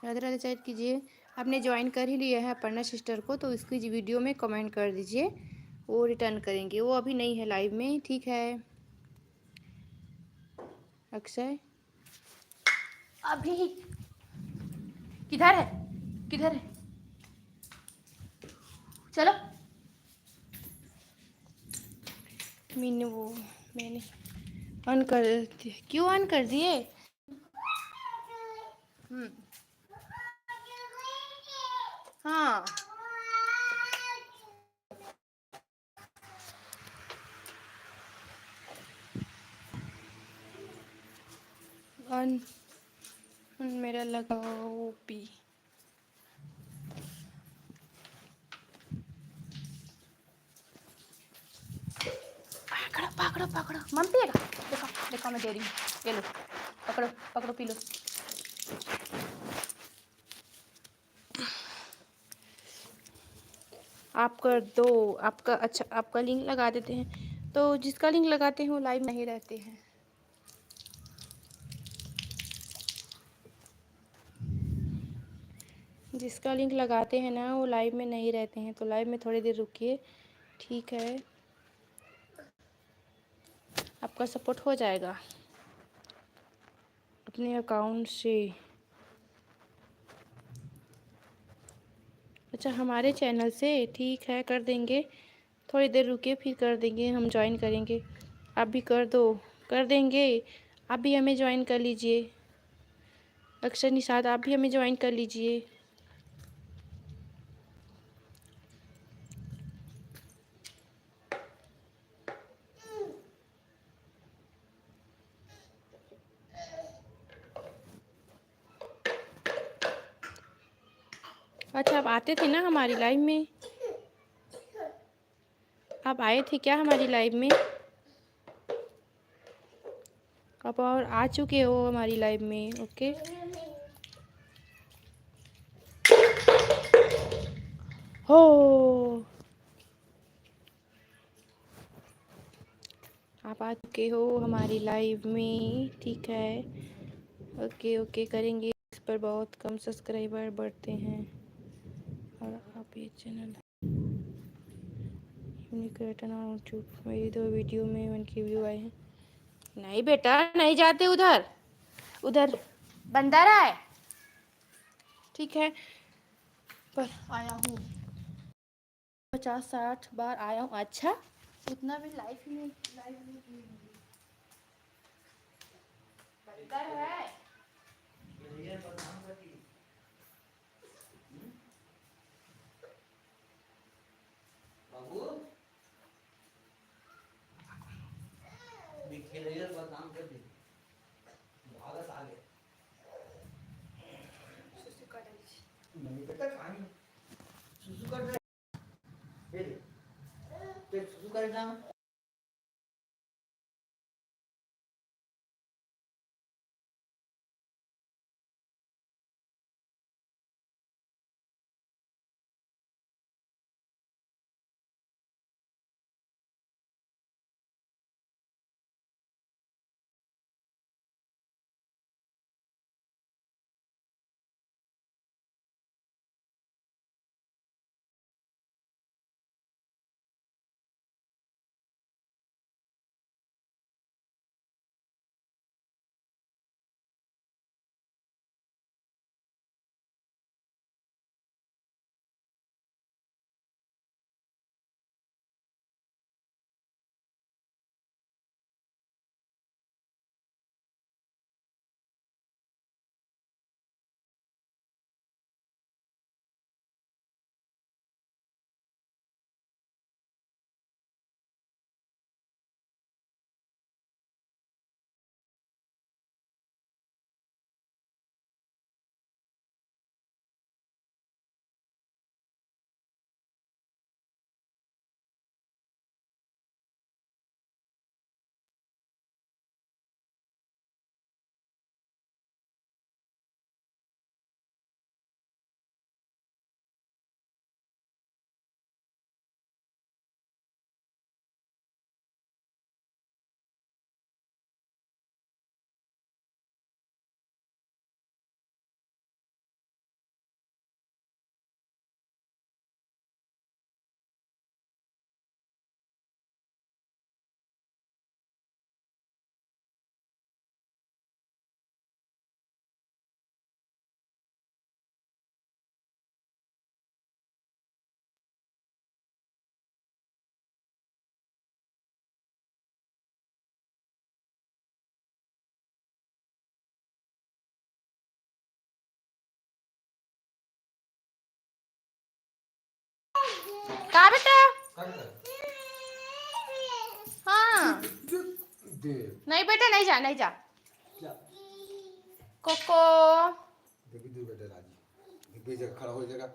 राधे राधे चैट कीजिए। आपने ज्वाइन कर ही लिया है अपर्णा सिस्टर को, तो इसकी वीडियो में कमेंट कर दीजिए, वो रिटर्न करेंगे। वो अभी नहीं है लाइव में, ठीक है अक्षय? अभी किधर है, किधर है? चलो। मैंने ऑन कर दिए। क्यों ऑन कर दिए? हाँ, ऑन मेरा लगा ओपी। पकड़ो पकड़ो पकड़ो, मम पिएगा? देखो देखो, मैं दे रही हूँ, ये लो, पकड़ो पकड़ो, पी लो। आप कर दो, आपका अच्छा, आपका लिंक लगा देते हैं, तो जिसका लिंक लगाते हैं वो लाइव नहीं रहते हैं। जिसका लिंक लगाते हैं ना वो लाइव में नहीं रहते हैं, तो लाइव में थोड़ी देर रुकिए, ठीक है? आपका सपोर्ट हो जाएगा अपने अकाउंट से। अच्छा, हमारे चैनल से, ठीक है कर देंगे, थोड़ी देर रुकिए फिर कर देंगे, हम ज्वाइन करेंगे। आप भी कर दो, कर देंगे। आप भी हमें ज्वाइन कर लीजिए, अक्षर निषाद आप भी हमें ज्वाइन कर लीजिए। अच्छा, आप आते थे ना हमारी लाइव में? आप आए थे क्या हमारी लाइव में? आप और आ चुके हो हमारी लाइव में, ओके। हो, आप आ चुके हो हमारी लाइव में, ठीक है, ओके ओके करेंगे। इस पर बहुत कम सब्सक्राइबर बढ़ते हैं और आप ये channel unique return on YouTube, मेरी 2 वीडियो में 1 के व्यू आए हैं। नहीं बेटा, नहीं जाते उधर, उधर बंदा रहा है, ठीक है, पर आया हूँ 50-60 बार आया हूँ। अच्छा, उतना भी लाइफ ही नहीं, लाइफ नहीं बंदा है। बाबू खेल काम कर दे, भागत आगे नहीं बेटा, खानी सुसु कर रहे, सुसु करना। कहा बेटा? काय कर? हाँ दे नहीं बेटा, नहीं जा, नहीं जा। क्या कोको देखी दूर बेटे राजी बेजगह खड़ा हो जाएगा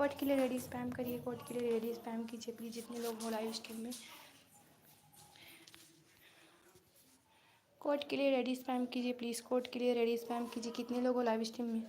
कोड के लिए रेडी स्पैम करिए, कोड के लिए रेडी स्पैम कीजिए प्लीज़, जितने लोग हो लाइव स्ट्रीम में। कोड के लिए रेडी स्पैम कीजिए प्लीज़, कोड के लिए रेडी स्पैम कीजिए, कितने लोग हो लाइव स्ट्रीम में।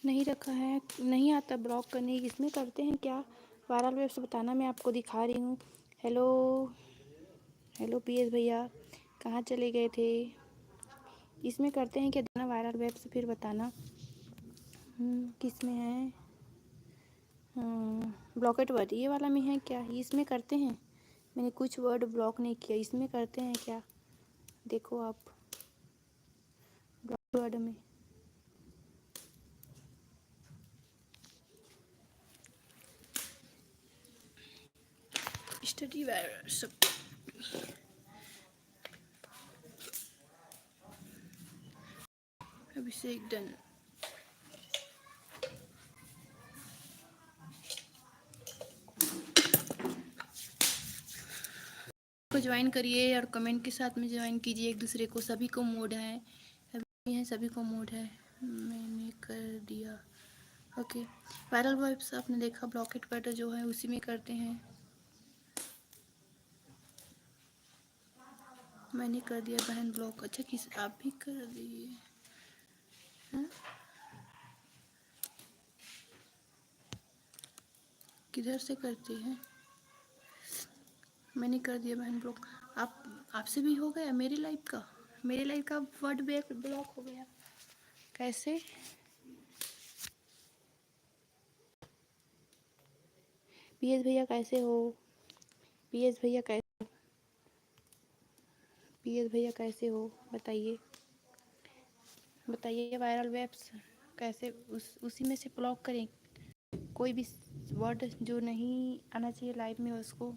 नहीं रखा है, नहीं आता ब्लॉक करने, इसमें करते हैं क्या? वायरल वेब से बताना, मैं आपको दिखा रही हूँ। हेलो हेलो पीएस भैया, कहाँ चले गए थे? इसमें करते हैं क्या दाना वायरल वेब से, फिर बताना किस में है। ब्लॉकेट वर्ड ये वाला में है क्या? इसमें करते हैं। मैंने कुछ वर्ड ब्लॉक नहीं किया, इसमें करते हैं क्या? देखो आप ब्लॉकेट वर्ड में। स्टडी वायरल सब अभिषेक डन। को ज्वाइन करिए और कमेंट के साथ में ज्वाइन कीजिए एक दूसरे को। सभी को मोड है, सभी को मोड है। मैंने कर दिया। ओके, वायरल वेब्स आपने देखा, ब्लॉकेट वर्ड जो है उसी में करते हैं। मैंने कर दिया बहन ब्लॉक। अच्छा, किस आप भी कर दिए? हाँ? किधर से करते हैं? मैंने कर दिया बहन ब्लॉक। आपसे भी हो गया मेरे लाइव का वर्ड ब्लॉक हो गया कैसे? पीएस भैया कैसे हो? पीएस भैया कैसे? पीएस भैया कैसे हो? बताइए बताइए, वायरल वेब्स कैसे उसी में से ब्लॉक करें? कोई भी वर्ड जो नहीं आना चाहिए लाइव में उसको।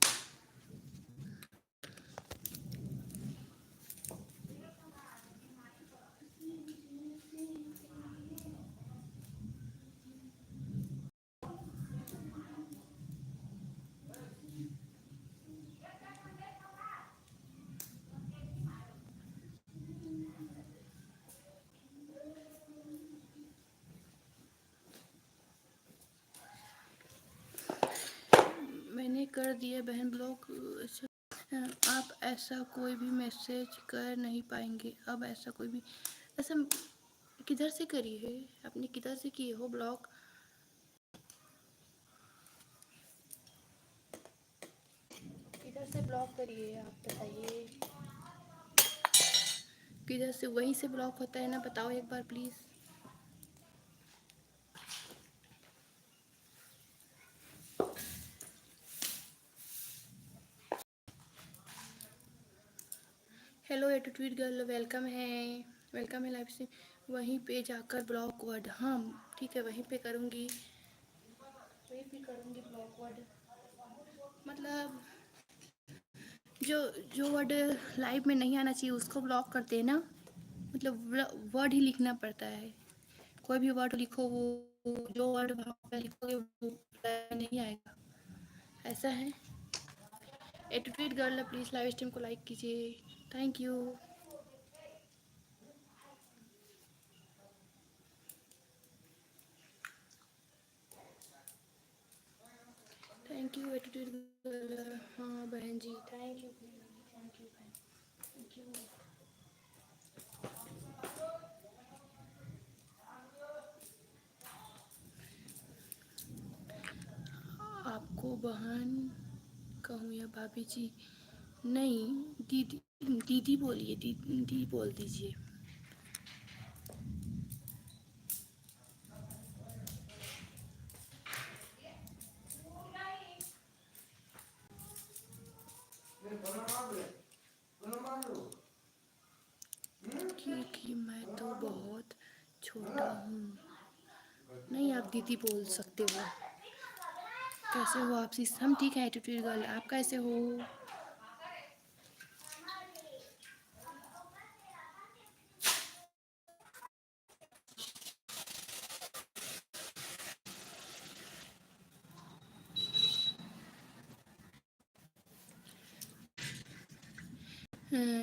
मैंने कर दिया बहन ब्लॉक। अच्छा, आप ऐसा कोई भी मैसेज कर नहीं पाएंगे अब। ऐसा कोई भी ऐसा किधर से करी है आपने? किधर से किए हो ब्लॉक? किधर से ब्लॉक करिए आप बताइए। किधर से? वहीं से ब्लॉक होता है ना, बताओ एक बार please. Hello attitude girl, welcome है लाइव से। वहीं पे जाकर ब्लॉक वर्ड, हाँ ठीक है, वहीं पे करूँगी, वहीं पे करूँगी ब्लॉक वर्ड। मतलब जो जो वर्ड लाइव में नहीं आना चाहिए उसको ब्लॉक करते हैं ना, मतलब वर्ड ही लिखना पड़ता है। कोई भी वर्ड लिखो, वो जो वर्ड वहाँ पे लिखोगे वो नहीं आएगा, ऐसा है। Attitude girl please live stream को लाइक कीजिए, thank you. Thank you attitude girl. हाँ बहन जी, थैंक यू बहन, थैंक यू। आपको बहन कहूँ या भाभी जी? नहीं, दीदी दीदी बोलिए, दीदी बोल दीजिए। क्योंकि मैं तो बहुत छोटा हूँ। नहीं, आप दीदी बोल सकते हो। कैसे हो आप? हम ठीक है एटीट्यूड गर्ल, आप कैसे हो?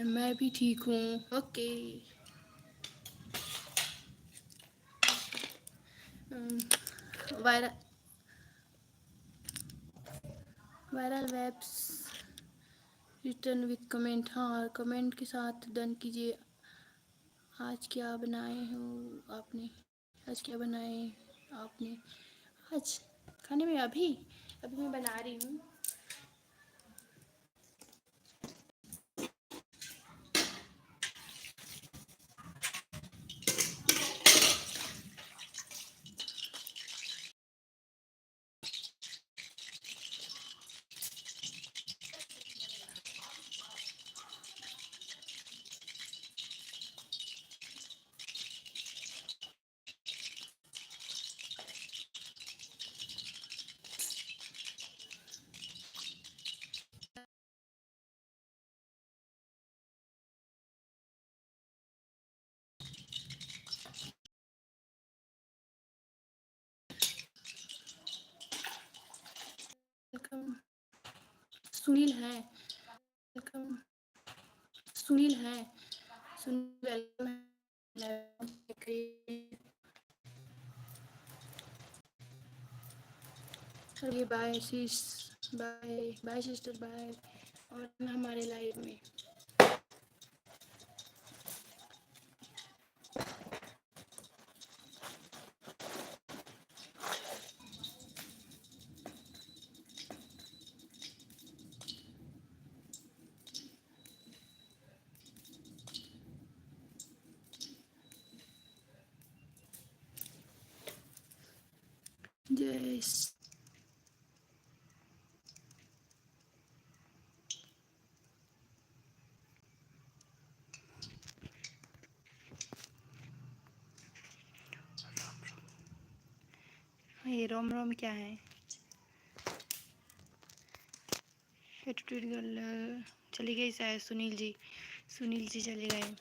मैं भी ठीक हूँ। Okay, viral viral webs return with comment, हाँ कमेंट के साथ डन कीजिए। आज क्या बनाए हो आपने? आज क्या बनाए? आपने आज खाने में? अभी अभी मैं बना रही हूँ। वेलकम। सुनील है। वेलकम। सुनील है। सुनील वेलकम है। चलिए बाय शीश। Bye bye sister bye. और हमारे लाइव में जय ये रोम रोम क्या है? एटीट्यूड गर्ल चली गई शायद। सुनील जी चले गए।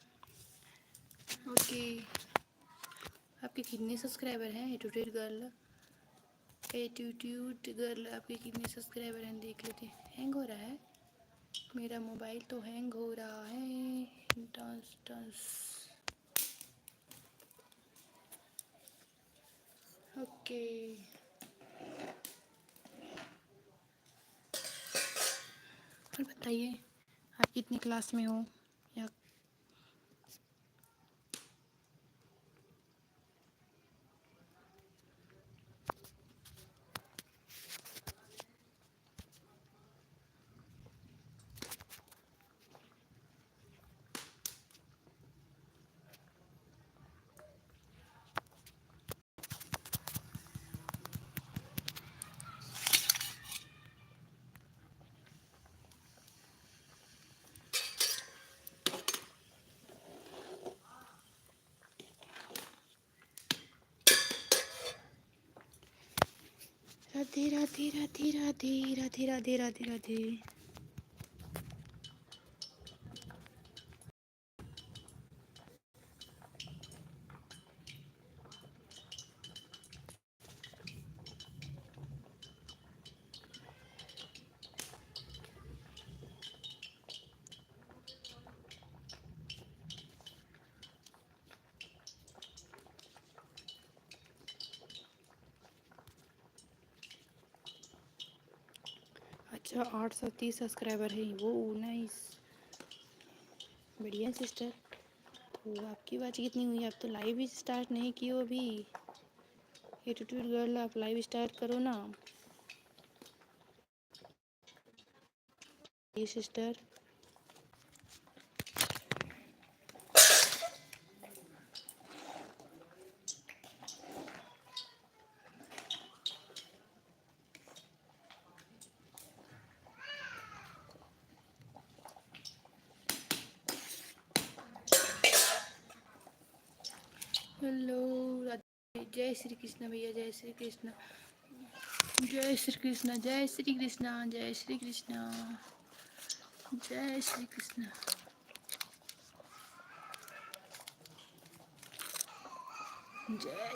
ओके। आपके कितने सब्सक्राइबर हैं? एटीट्यूड गर्ल आपके कितने सब्सक्राइबर हैं देख लेते हैं। हैंग हो रहा है मेरा मोबाइल, तो हैंग हो रहा है। Dance dance. ओके। और बताइए आप कितनी क्लास में हो? या राधे राधे राधे राधे राधे राधे राधे राधे। अच्छा 830 सब्सक्राइबर है वो। नाइस। बढ़िया सिस्टर। तो आपकी आवाज़ कितनी हुई? आप तो लाइव ही स्टार्ट नहीं की हो अभी। एटीट्यूड गर्ल आप लाइव स्टार्ट करो ना ये सिस्टर। हेलो राधे। जय श्री कृष्ण भैया। जय श्री कृष्ण। जय श्री कृष्ण। जय श्री कृष्ण। जय श्री कृष्ण। जय श्री कृष्ण। जय।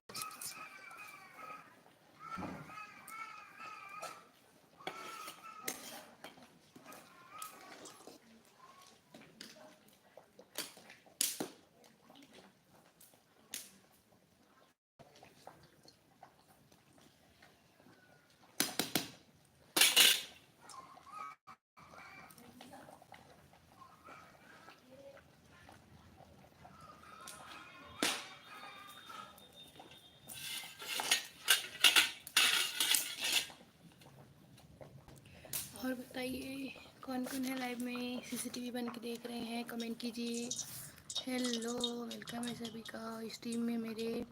और बताइए कौन कौन है लाइव में, सीसीटीवी बन के देख रहे हैं, कमेंट कीजिए। हेलो, वेलकम है सभी का स्ट्रीम में मेरे।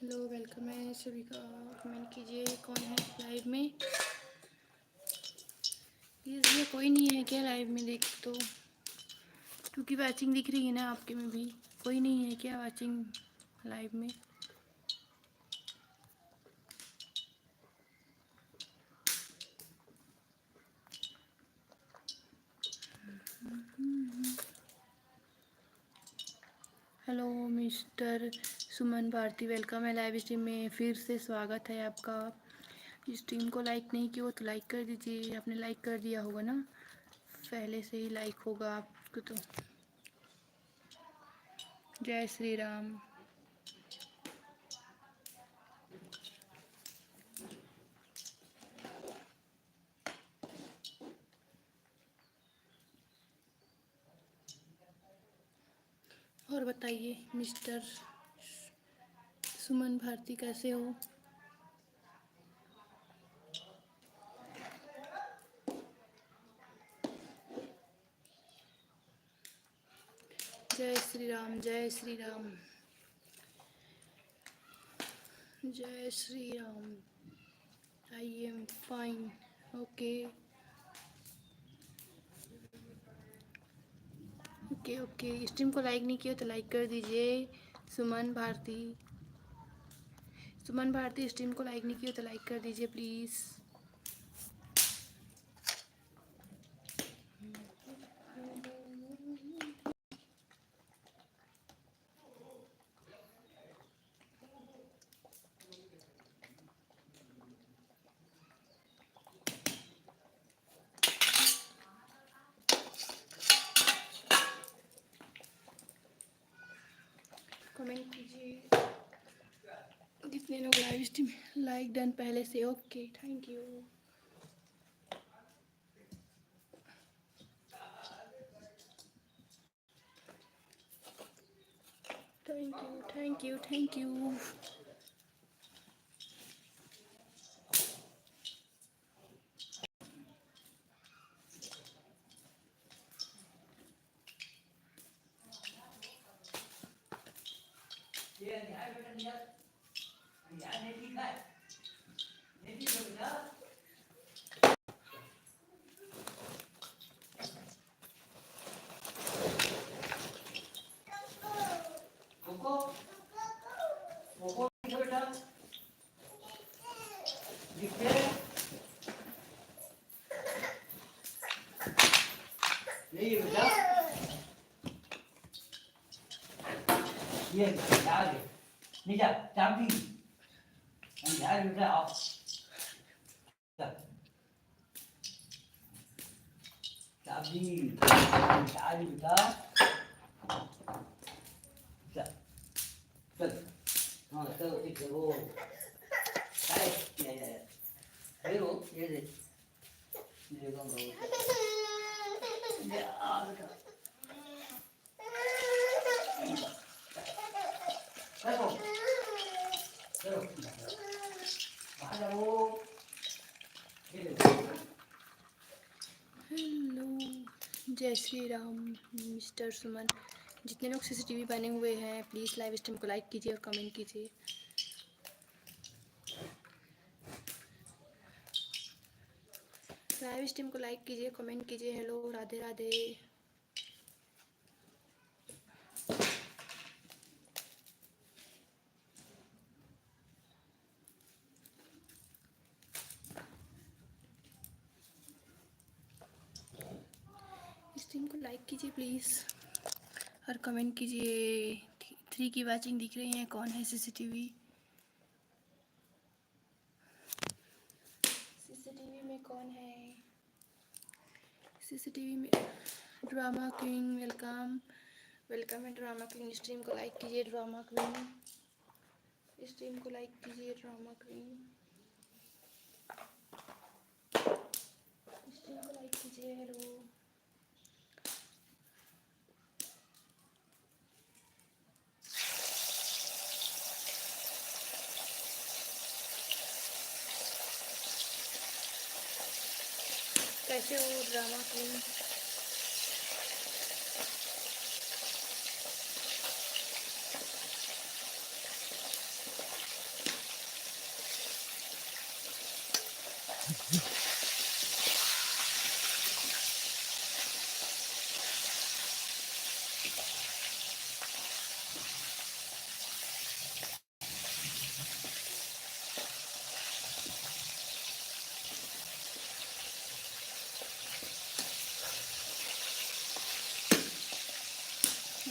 हेलो, वेलकम है सभी का, कमेंट कीजिए कौन है लाइव में। प्लीज़, ये कोई नहीं है क्या लाइव में? देख तो, क्योंकि वाचिंग दिख रही है ना आपके में भी। कोई नहीं है क्या वाचिंग लाइव में? Hello mister Suman Bharti, welcome है लाइव स्ट्रीम में, फिर से स्वागत है आपका। स्ट्रीम को लाइक नहीं किया हो तो लाइक कर दीजिए। आपने लाइक कर दिया होगा ना, पहले से ही लाइक होगा आपको तो। जय श्री राम। और बताइए मिस्टर सुमन भारती, कैसे हो? जय श्री राम, जय श्री राम, जय Shri Ram. I am fine. Okay okay okay. Stream को लाइक नहीं किया तो लाइक कर दीजिए। सुमन भारती, सुमन भारती, स्ट्रीम को लाइक नहीं किया तो लाइक कर दीजिए प्लीज़। कमेंट कीजिए कितने लोग लाइव स्ट्रीम। लाइक डन पहले से। Okay, thank you. Thank you, thank you, thank you. ये न्याय बेटा न्याय न्याय नहीं ठीक है नहीं ठीक है बेटा कोको कोको ठीक है बेटा लिखते नहीं है बेटा ये यार नहीं जा चाबी यार बेटा आओ चाबी यार बेटा चल चल हाँ चलो ठीक है वो काय ये वो ये दे ये कौन ये आ बेटा चलो चलो बाहर जाओ ये ले हेलो, जय श्री राम मिस्टर सुमन, जितने लोग सीसीटीवी बने हुए हैं प्लीज़ लाइव स्ट्रीम को लाइक कीजिए और कमेंट कीजिए। लाइव स्ट्रीम को लाइक कीजिए, कमेंट कीजिए। हेलो, राधे राधे। स्ट्रीम को लाइक कीजिए प्लीज़ और कमेंट कीजिए। 3 की वाचिंग दिख रही है। कौन है सीसीटीवी? सीसीटीवी में कौन है? सीसीटीवी में ड्रामा क्वीन, वेलकम। वेलकम है ड्रामा क्वीन। स्ट्रीम को लाइक कीजिए ड्रामा क्वीन। स्ट्रीम को लाइक कीजिए ड्रामा क्वीन। स्ट्रीम को लाइक कीजिए। हेलो, कैसे हो ड्रामा क्वीन?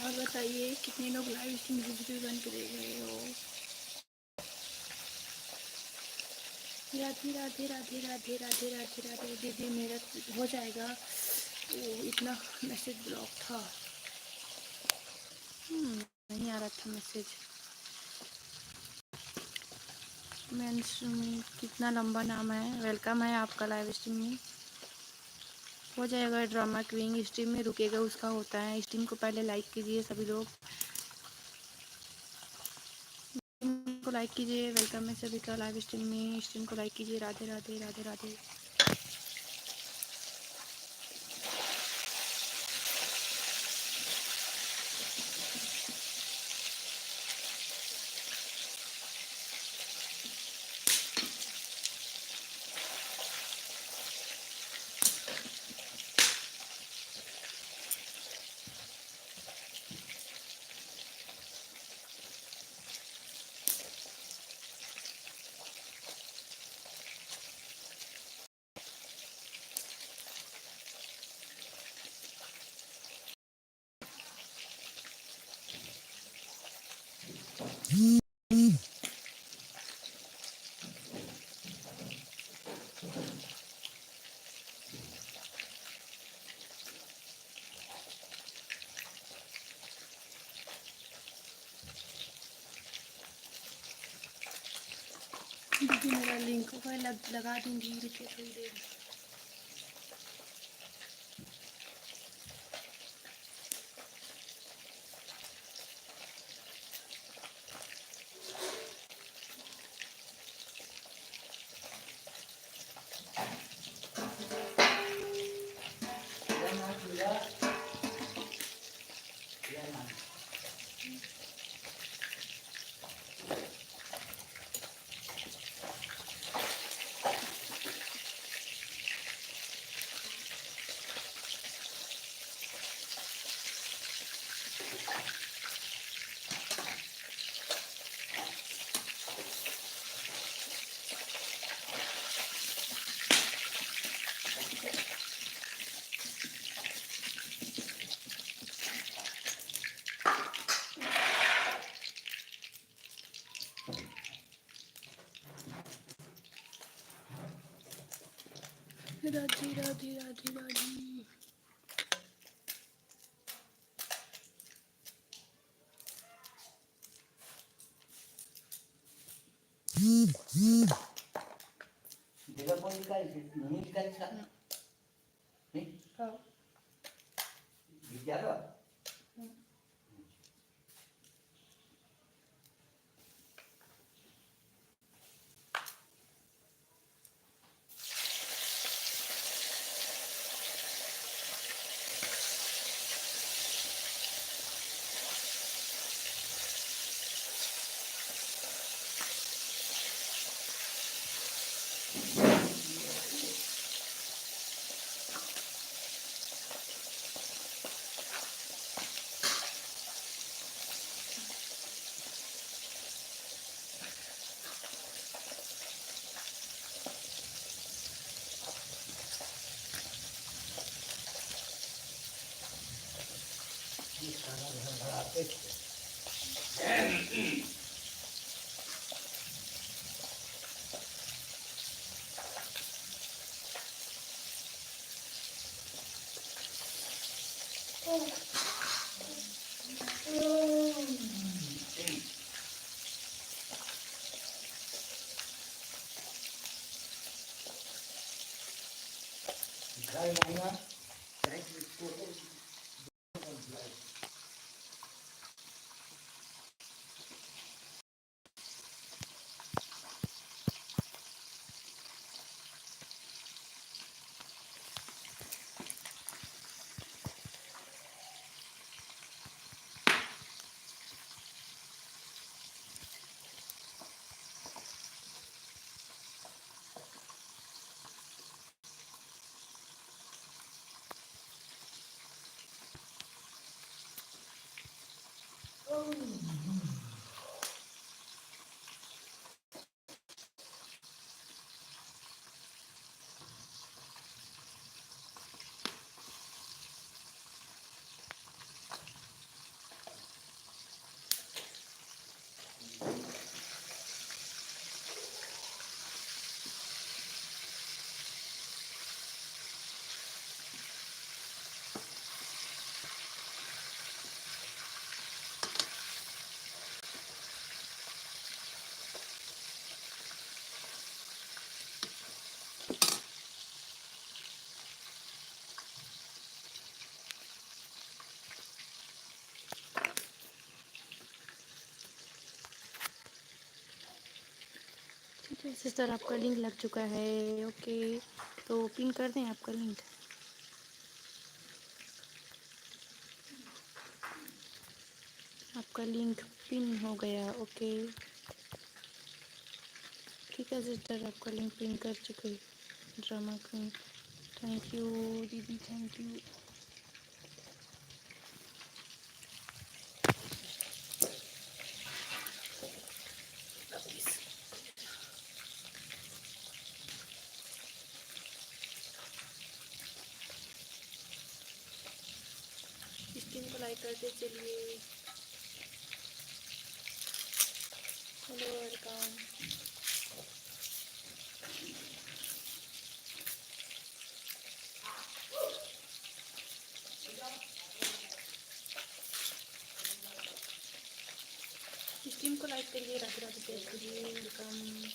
और बताइए कितने लोग लाइव स्ट्रीम सीसीटीवी बन के देख रहे हो? राधे राधे राधे राधे राधे राधे राधे। दीदी मेरा हो जाएगा। वो इतना मैसेज ब्लॉक था। नहीं आ रहा था मैसेज। मेंस में कितना लंबा नाम है। वेलकम है आपका लाइव स्ट्रीम में। हो जाएगा ड्रामा क्वीन। स्ट्रीम में रुकेगा उसका होता है। स्ट्रीम को पहले लाइक कीजिए सभी लोग। स्ट्रीम को लाइक कीजिए। वेलकम है सभी का लाइव स्ट्रीम में। स्ट्रीम को लाइक कीजिए। राधे राधे राधे राधे। दीदी मेरा लिंक को लगा दूंगी। रुकिए थोड़ी देर। Radhe Radhe Radhe Radhe. Dia pun dikali, ini dikali sana. Nih, हाँ। bicara. ये खाना घर बढ़ाते थे। घर मांगा चाहे किसको ठीक है सिस्टर, आपका लिंक लग चुका है। ओके, तो पिन कर दें आपका लिंक। आपका लिंक पिन हो गया। ओके ठीक है सिस्टर, आपका लिंक पिन कर चुके। ड्रामा क्वीन, थैंक यू दीदी, थैंक यू। स्क्रीन को लाइक करते चलिए। Hello welcome. स्क्रीन को लाइक करिए, राधे राधे शेयर करिए। Welcome.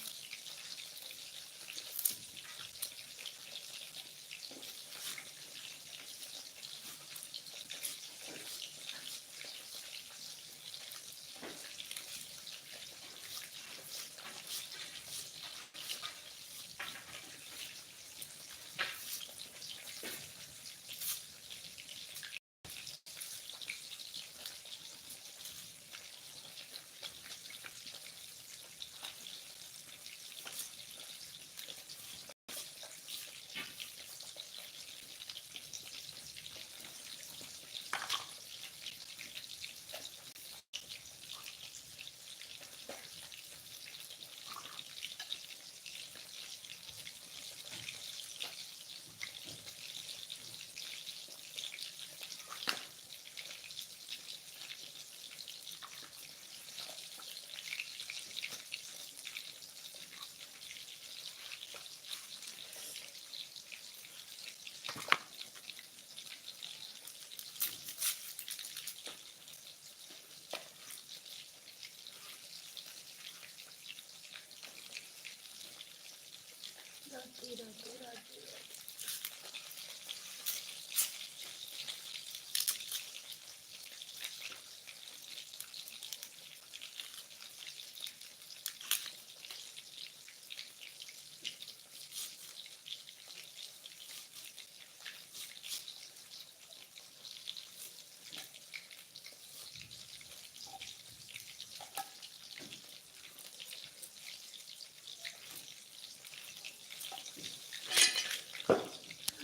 Radhe Radhe Radhe.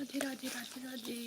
Radhe Radhe Radhe Radhe.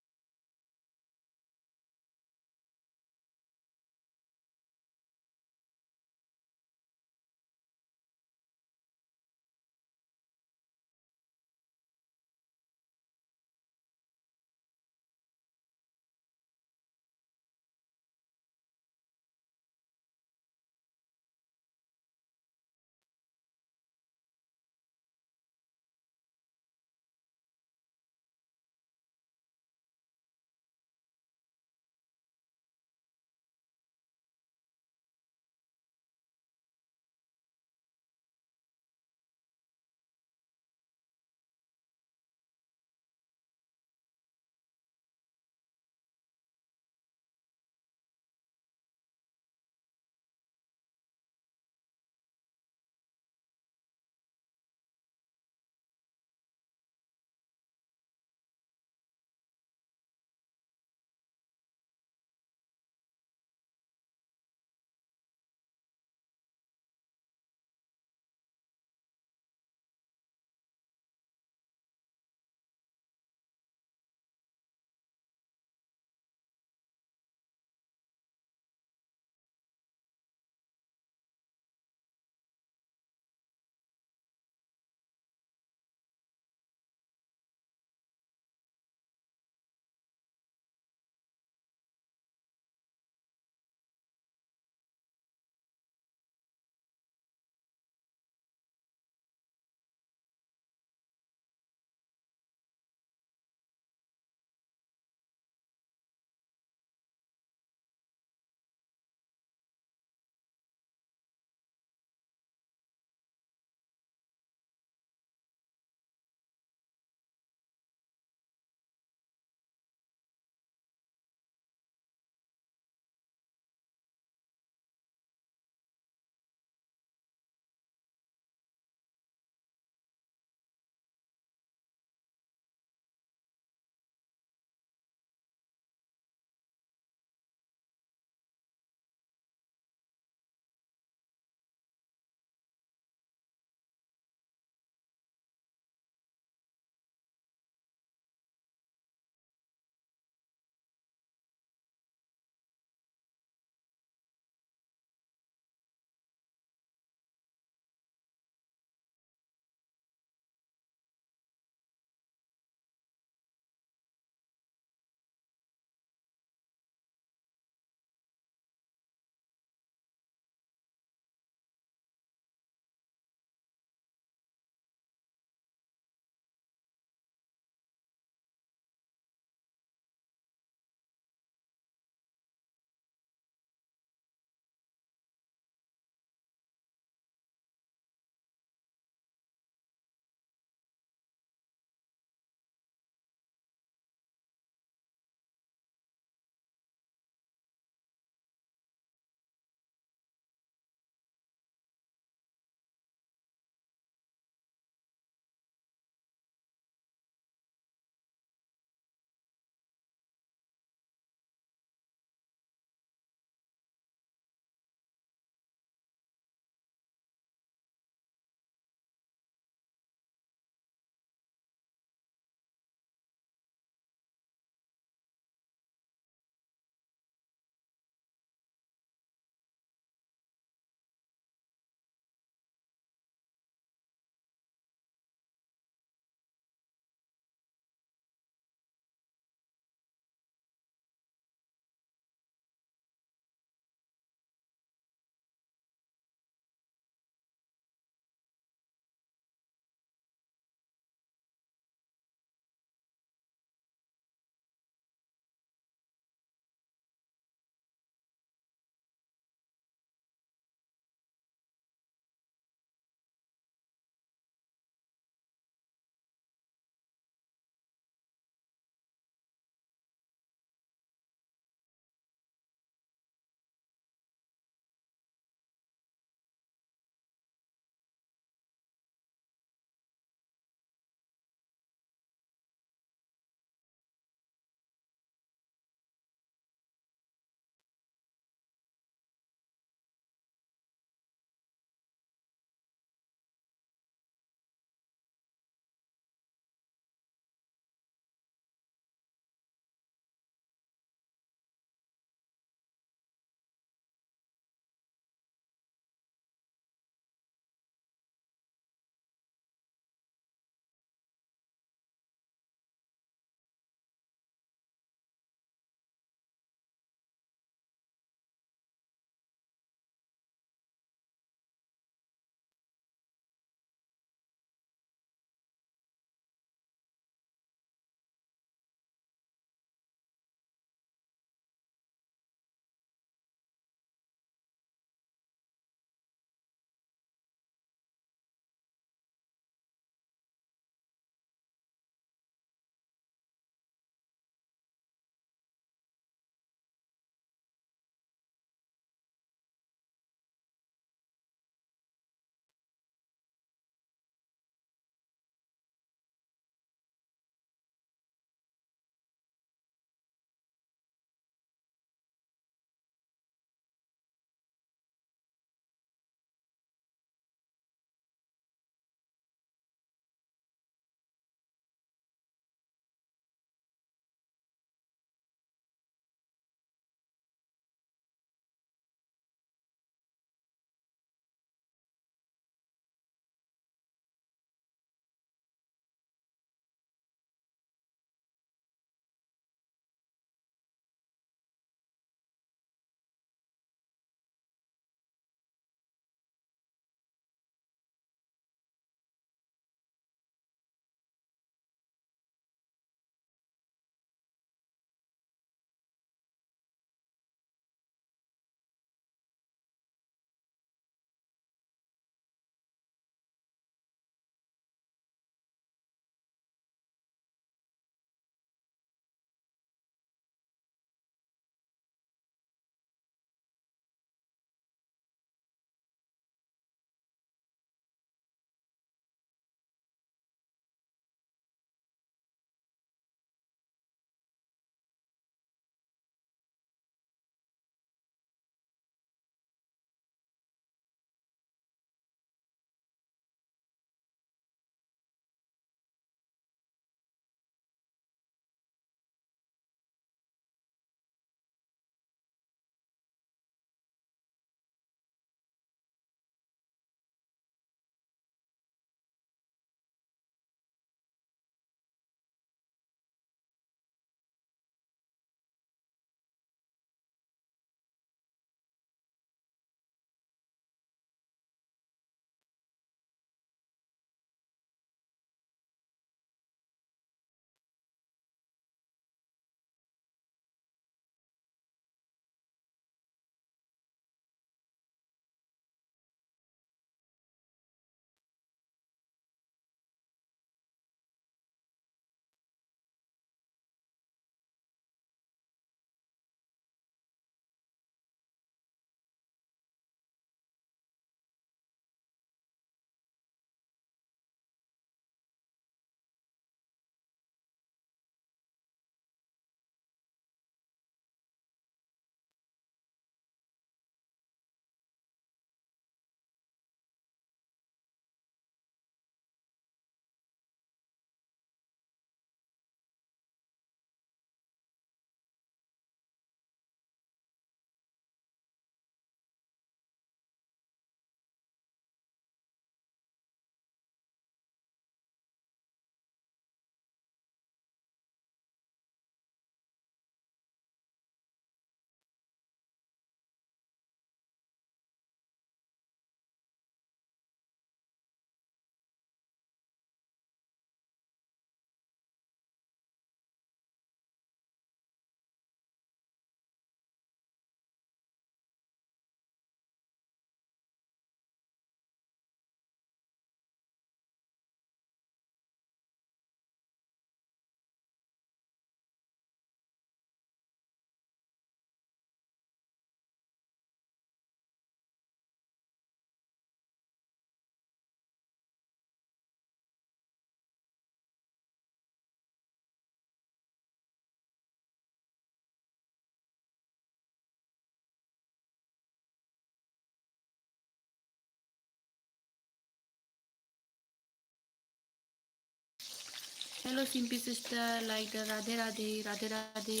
Hello Simpy sister, like Radhe Radhe Radhe Radhe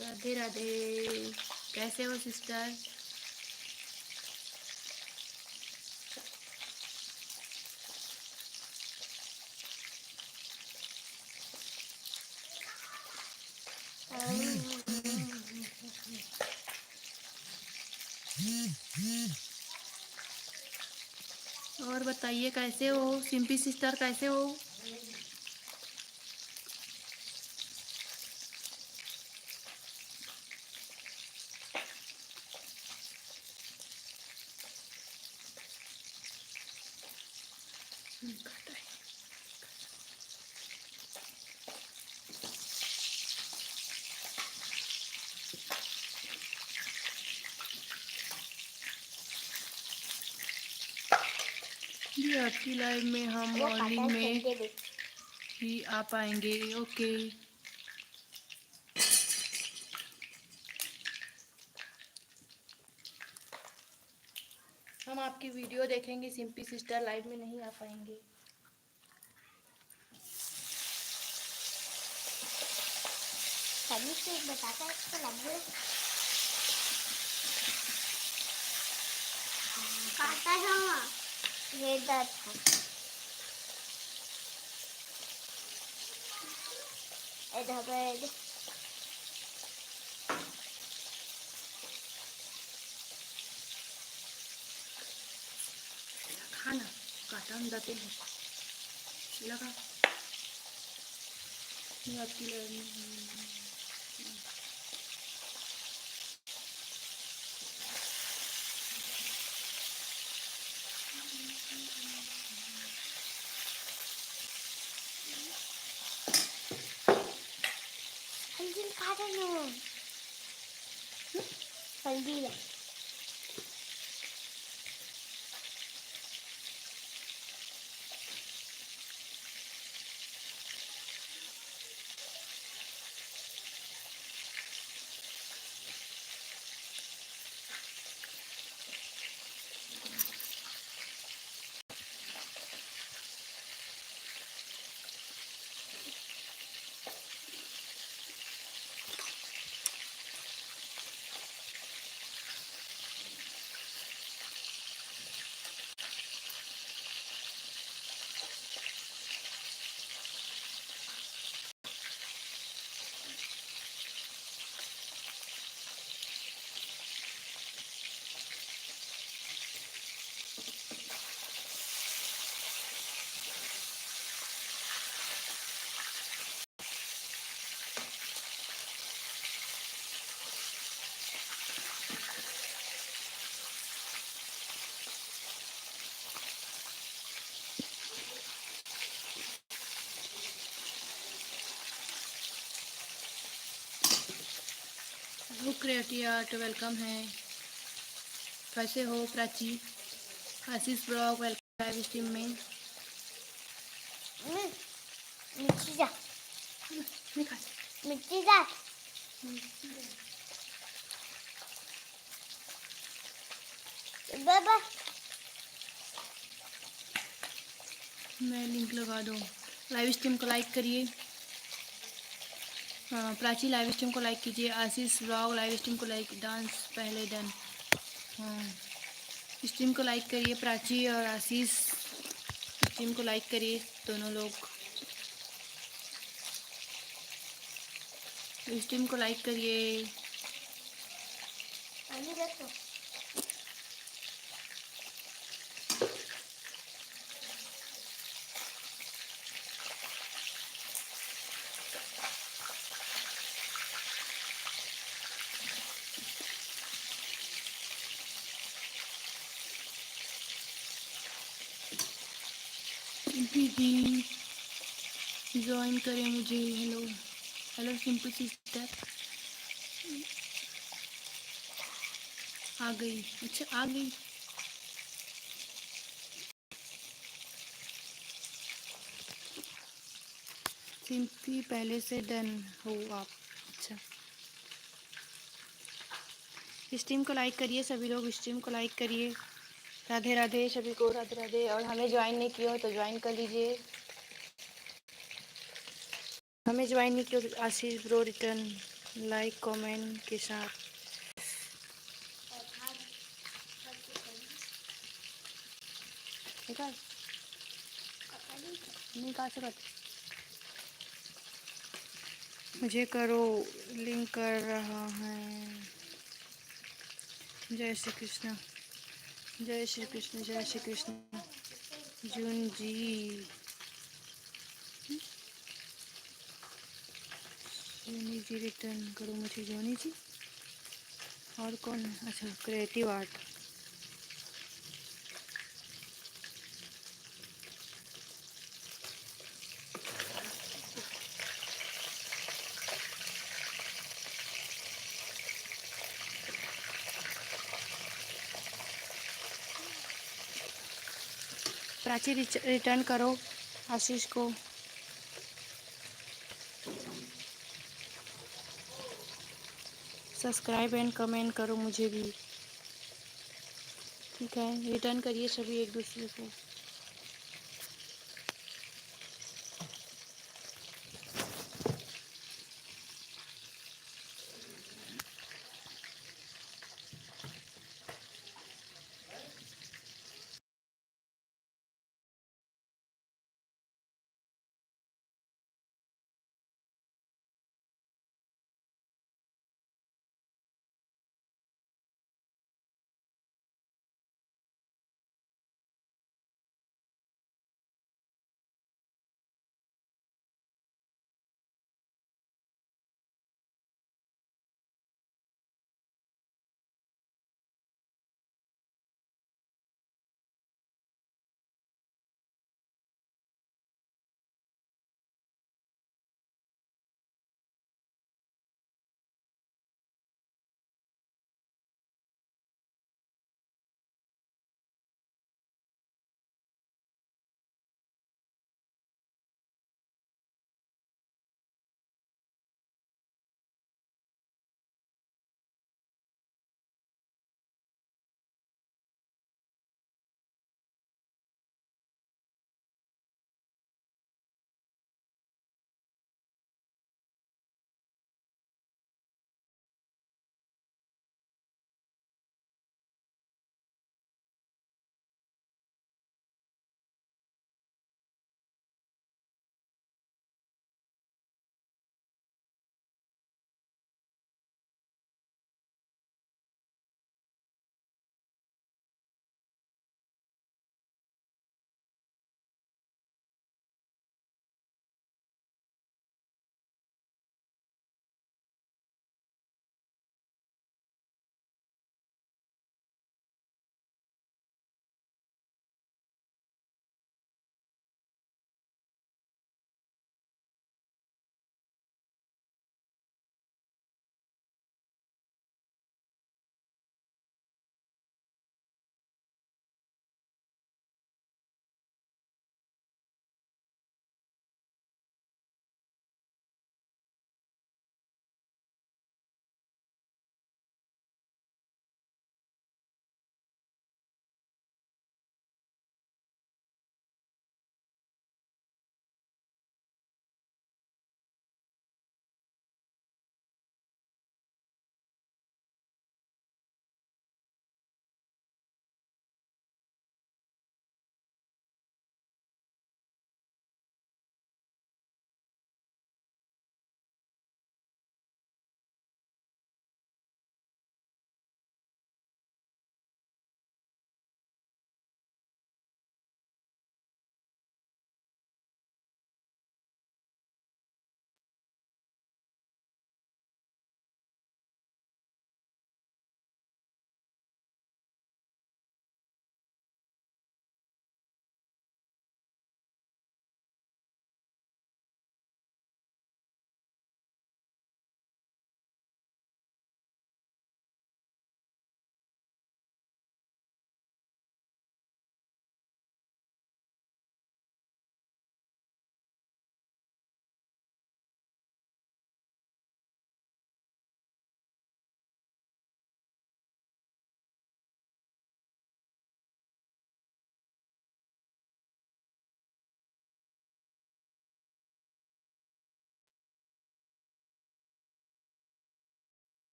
Radhe Radhe. कैसे हो सिस्टर? और बताइए कैसे हो सिंपी सिस्टर, कैसे हो? जी आपकी लाइव में हम मॉर्निंग में ही आ पाएंगे। ओके। हम आपकी वीडियो देखेंगे सिंपी सिस्टर, लाइव में नहीं आ पाएंगे। सभी से बताता है इसको लगे काटा है ये दर्द है इधर पे खाना काटा हम जाते हैं लगा। ये आपकी लाइव में हल्दी काटा ना हल्दी है क्रिएटिव आर्ट वेलकम है। कैसे हो प्राची? आशीष ब्लॉग वेलकम लाइव स्ट्रीम में। मिर्ची जा नहीं खा मिर्ची जा बाबा मैं लिंक लगा दूँ। लाइव स्ट्रीम को लाइक करिए। हाँ प्राची लाइव स्ट्रीम को लाइक कीजिए। आशीष ब्लॉग लाइव स्ट्रीम को लाइक, डांस पहले डन। हाँ स्ट्रीम को लाइक करिए। प्राची और आशीष स्ट्रीम को लाइक करिए दोनों लोग। स्ट्रीम को लाइक करिए। पानी रखो दीदी ज्वाइन करें मुझे। हेलो हेलो सिंपल सिस्टर आ गई। अच्छा आ गई। सिंपली पहले से डन हो आप। अच्छा स्ट्रीम को लाइक करिए सभी लोग, स्ट्रीम को लाइक करिए। राधे राधे सभी को, राधे राधे। और हमें ज्वाइन नहीं किया हो तो ज्वाइन कर लीजिए। हमें ज्वाइन नहीं किया तो आशीष ब्रो रिटर्न लाइक कमेंट के साथ। निकाल निकाल से बात मुझे करो, लिंक कर रहा है। जय श्री कृष्ण, जय श्री कृष्ण, जय श्री कृष्ण। जून जी, जोनी जी रिटर्न करो मुझे, जोनी जी। और कौन? अच्छा, क्रिएटिव आर्ट। प्राची रिटर्न करो आशीष को। सब्सक्राइब एंड कमेंट करो मुझे भी, ठीक है? रिटर्न करिए सभी एक दूसरे को।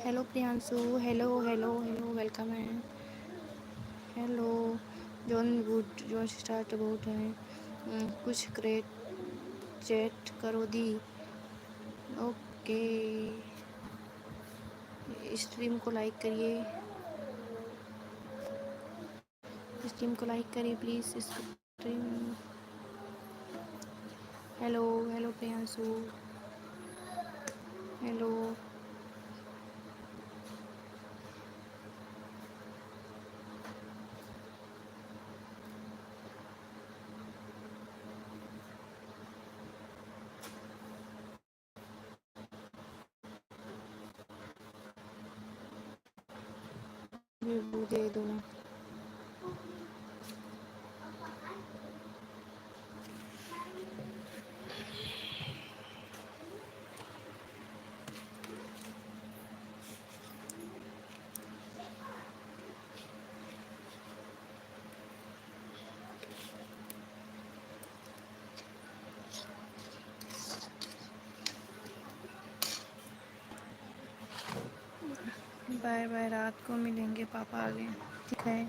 Hello Priyanshu, hello hello hello, welcome है। Hello John, good John start बहुत है। कुछ क्रेट चैट करो दी। ओके, स्ट्रीम को लाइक करिए, स्ट्रीम को लाइक करिए please. Stream, hello hello Priyanshu, hello. Review दे दो ना। बाय बाय, रात को मिलेंगे, पापा आ गए। ठीक है।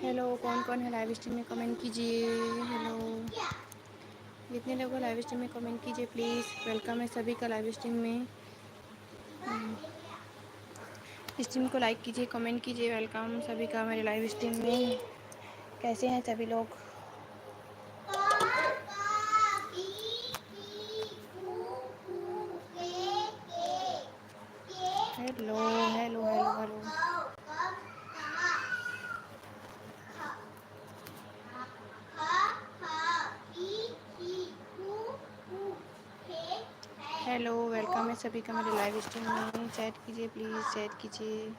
हेलो, कौन कौन है लाइव स्ट्रीम में कमेंट कीजिए। हेलो, जितने लोग हो लाइव स्ट्रीम में कमेंट कीजिए प्लीज़। वेलकम है सभी का लाइव स्ट्रीम में। स्ट्रीम को लाइक कीजिए, कमेंट कीजिए। वेलकम सभी का मेरे लाइव स्ट्रीम में। कैसे हैं सभी लोग? Hello hello hello hello. Hello, welcome है सभी का मेरे लाइव स्ट्रीम में। चैट कीजिए प्लीज़, चैट कीजिए।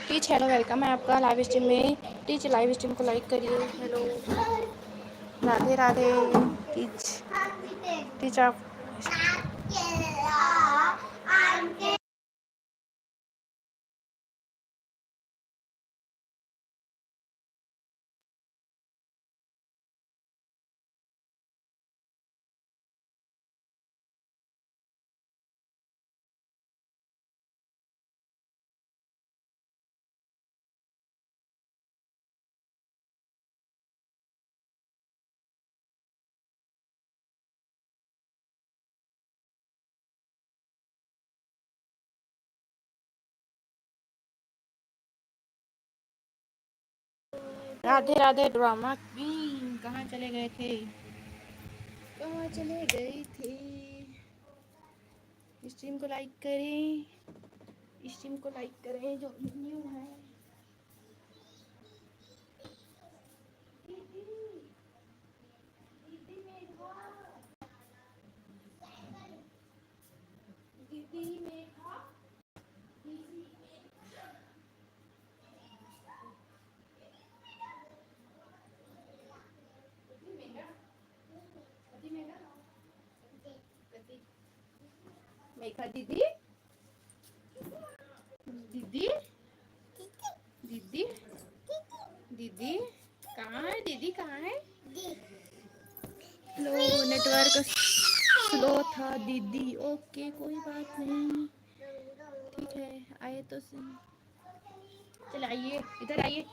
टीच हेलो, वेलकम है आपका लाइव स्ट्रीम में। टीच लाइव स्ट्रीम को लाइक करिए। Hello, Radhe Radhe. Teach teach आप राधे राधे। ड्रामा क्वीन कहाँ चले गए थे? कहाँ चले गए थे? स्ट्रीम को लाइक करें, स्ट्रीम को लाइक करें जो न्यू है। मेघा दीदी, दीदी, दीदी, दीदी कहाँ है? दीदी कहाँ है? लो, नेटवर्क स्लो था दीदी। ओके, कोई बात नहीं, ठीक है। आए तो सही। चल आइए, इधर आइए।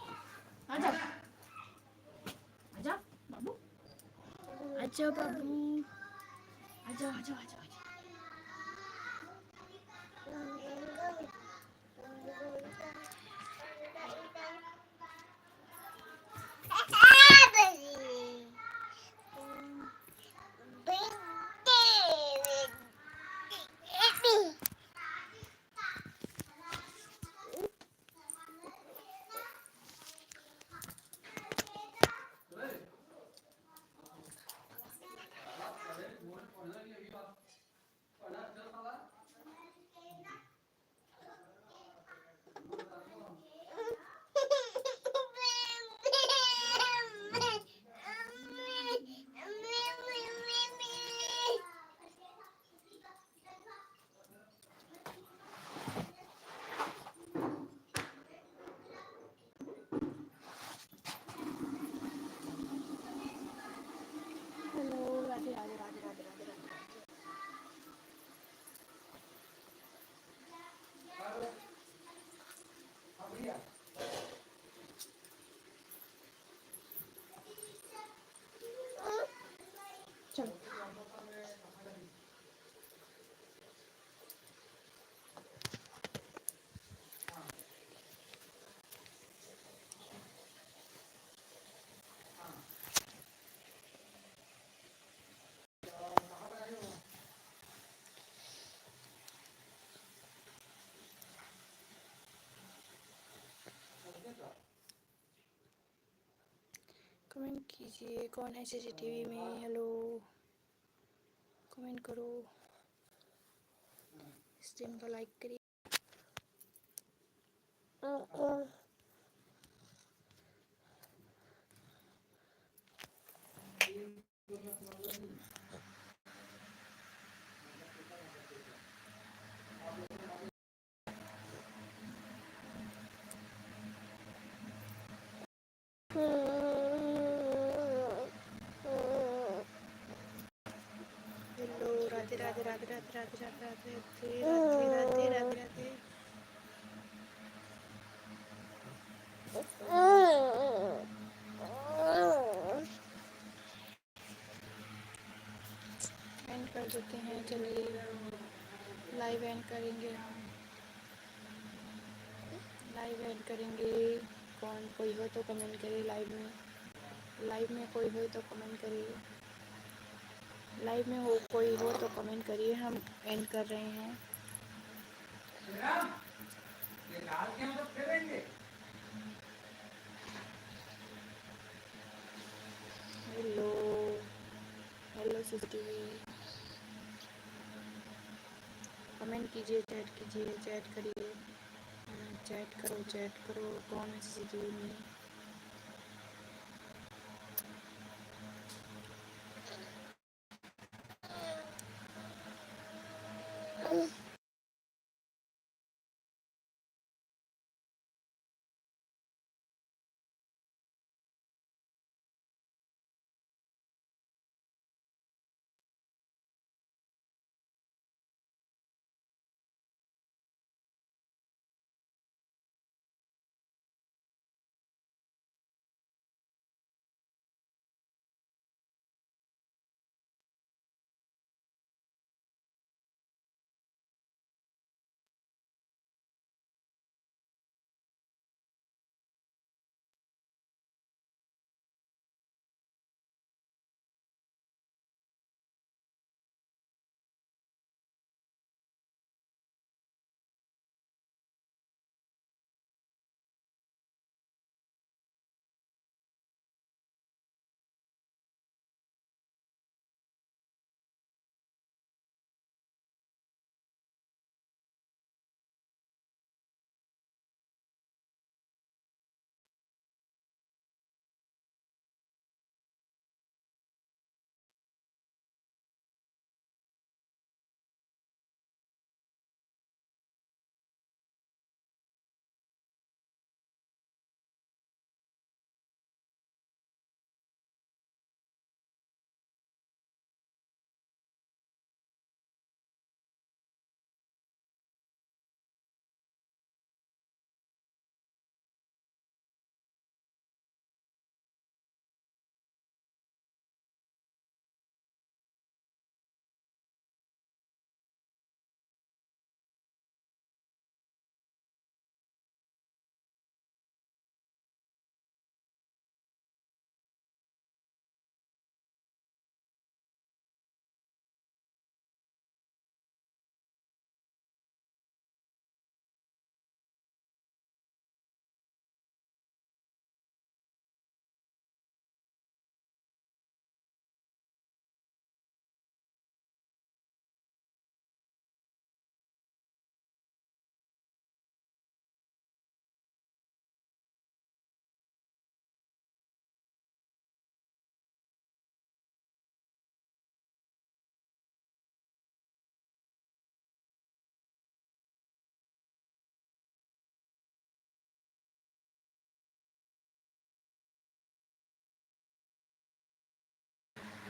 आ जाओ, आ जाओ बाबू, आ जाओ बाबू, आ जाओ आ जाओ आ जाओ। कमेंट कीजिए कौन है सीसीटीवी में। हेलो, कमेंट करो, स्ट्रीम को लाइक करिए। हेलो, राधे राधे राधे राधे राधे राधे राधे राधे राधे राधे राधे। एंड कर देते हैं, चलिए लाइव एंड करेंगे हम, लाइव एंड करेंगे। कौन कोई हो तो कमेंट करे, लाइव में कोई हो तो कमेंट करिए, लाइव में हो कोई हो तो कमेंट करिए, हम एंड कर रहे हैं। ये डाल के हम लोग खेलेंगे। हेलो, हेलो सीसीटीवी, कमेंट कीजिए, चैट कीजिए, चैट करिए, चैट करो, कौन है सीसीटीवी में।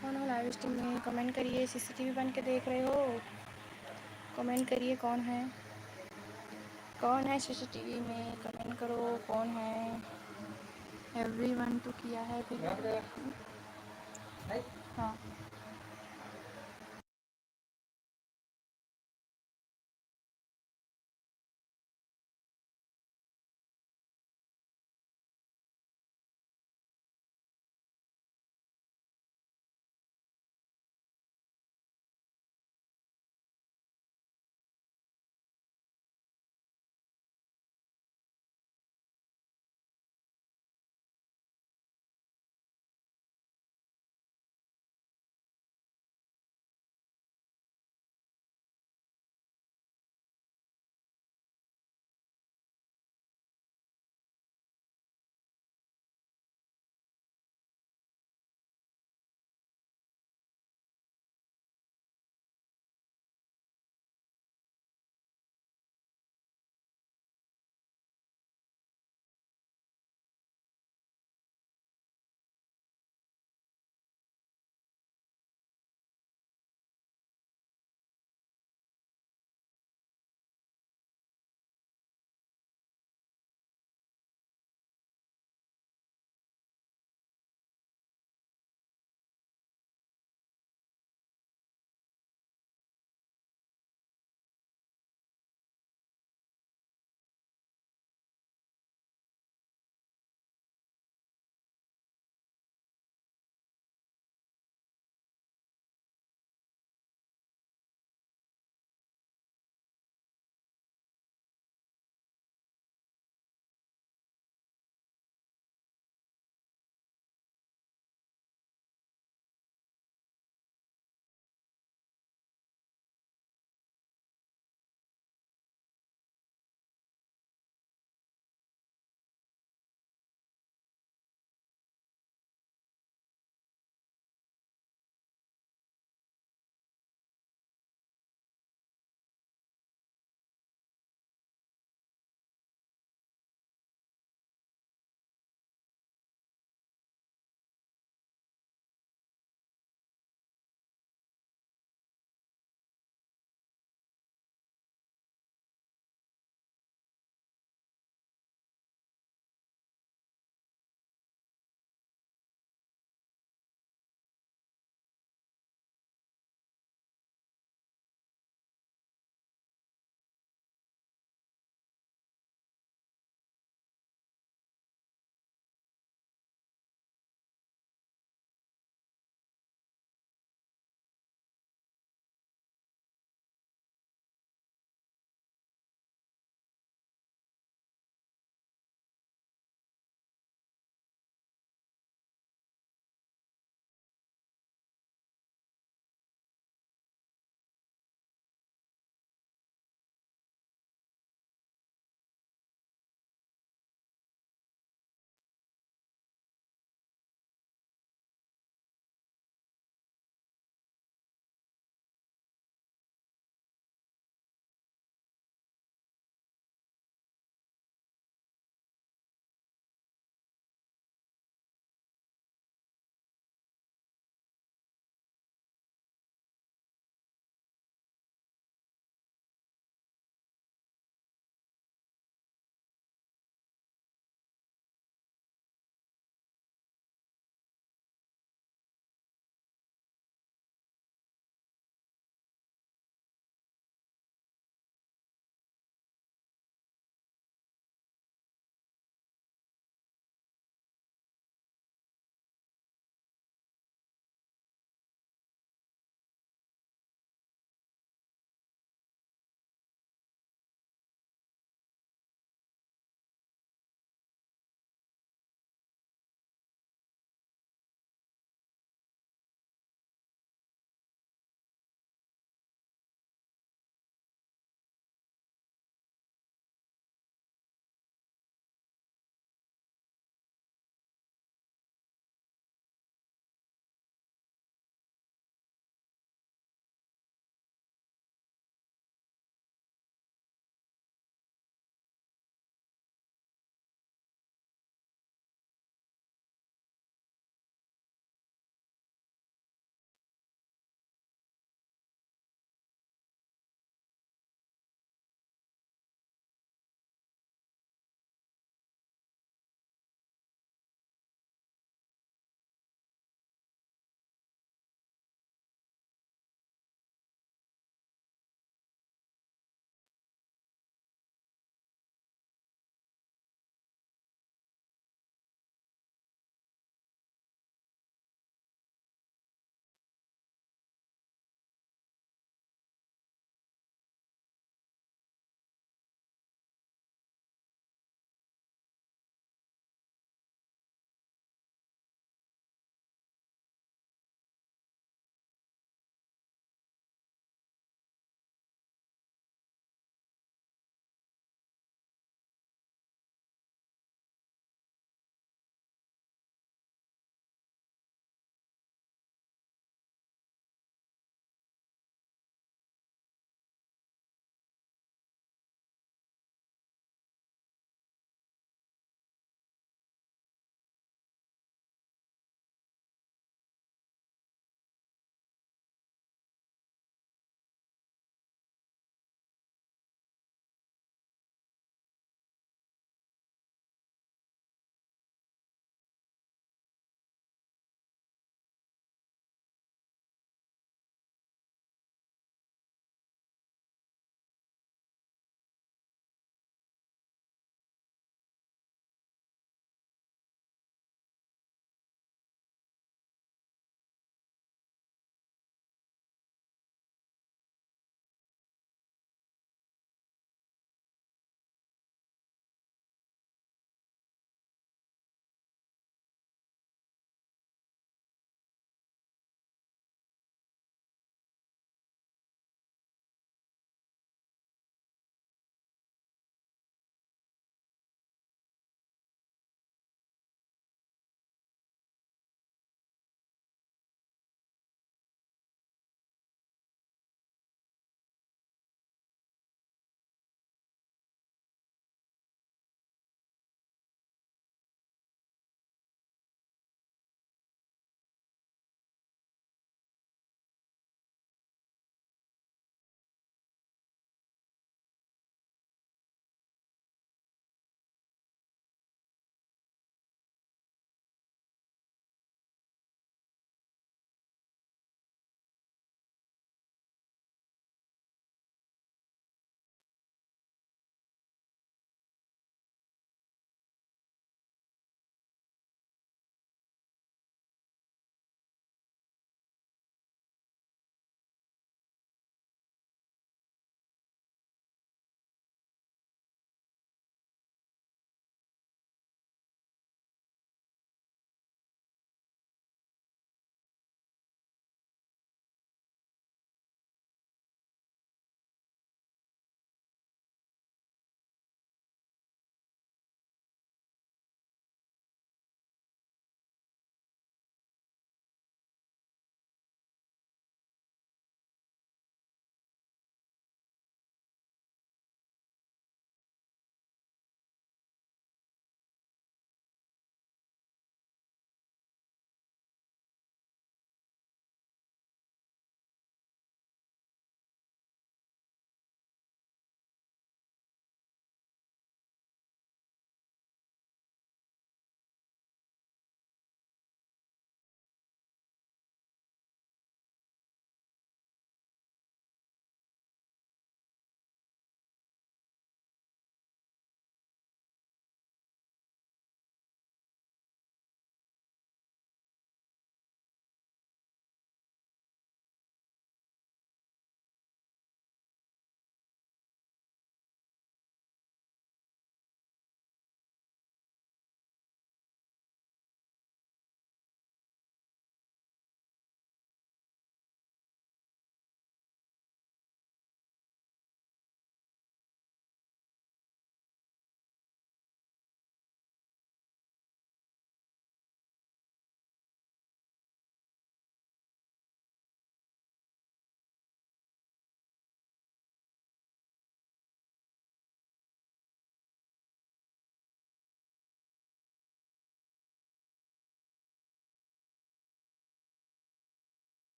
कौन हो लाइव स्ट्रीम में, कमेंट करिए। सीसीटीवी बन के देख रहे हो, कमेंट करिए कौन है सीसीटीवी में, कमेंट करो कौन है। एवरीवन तो किया है फिर। हाँ,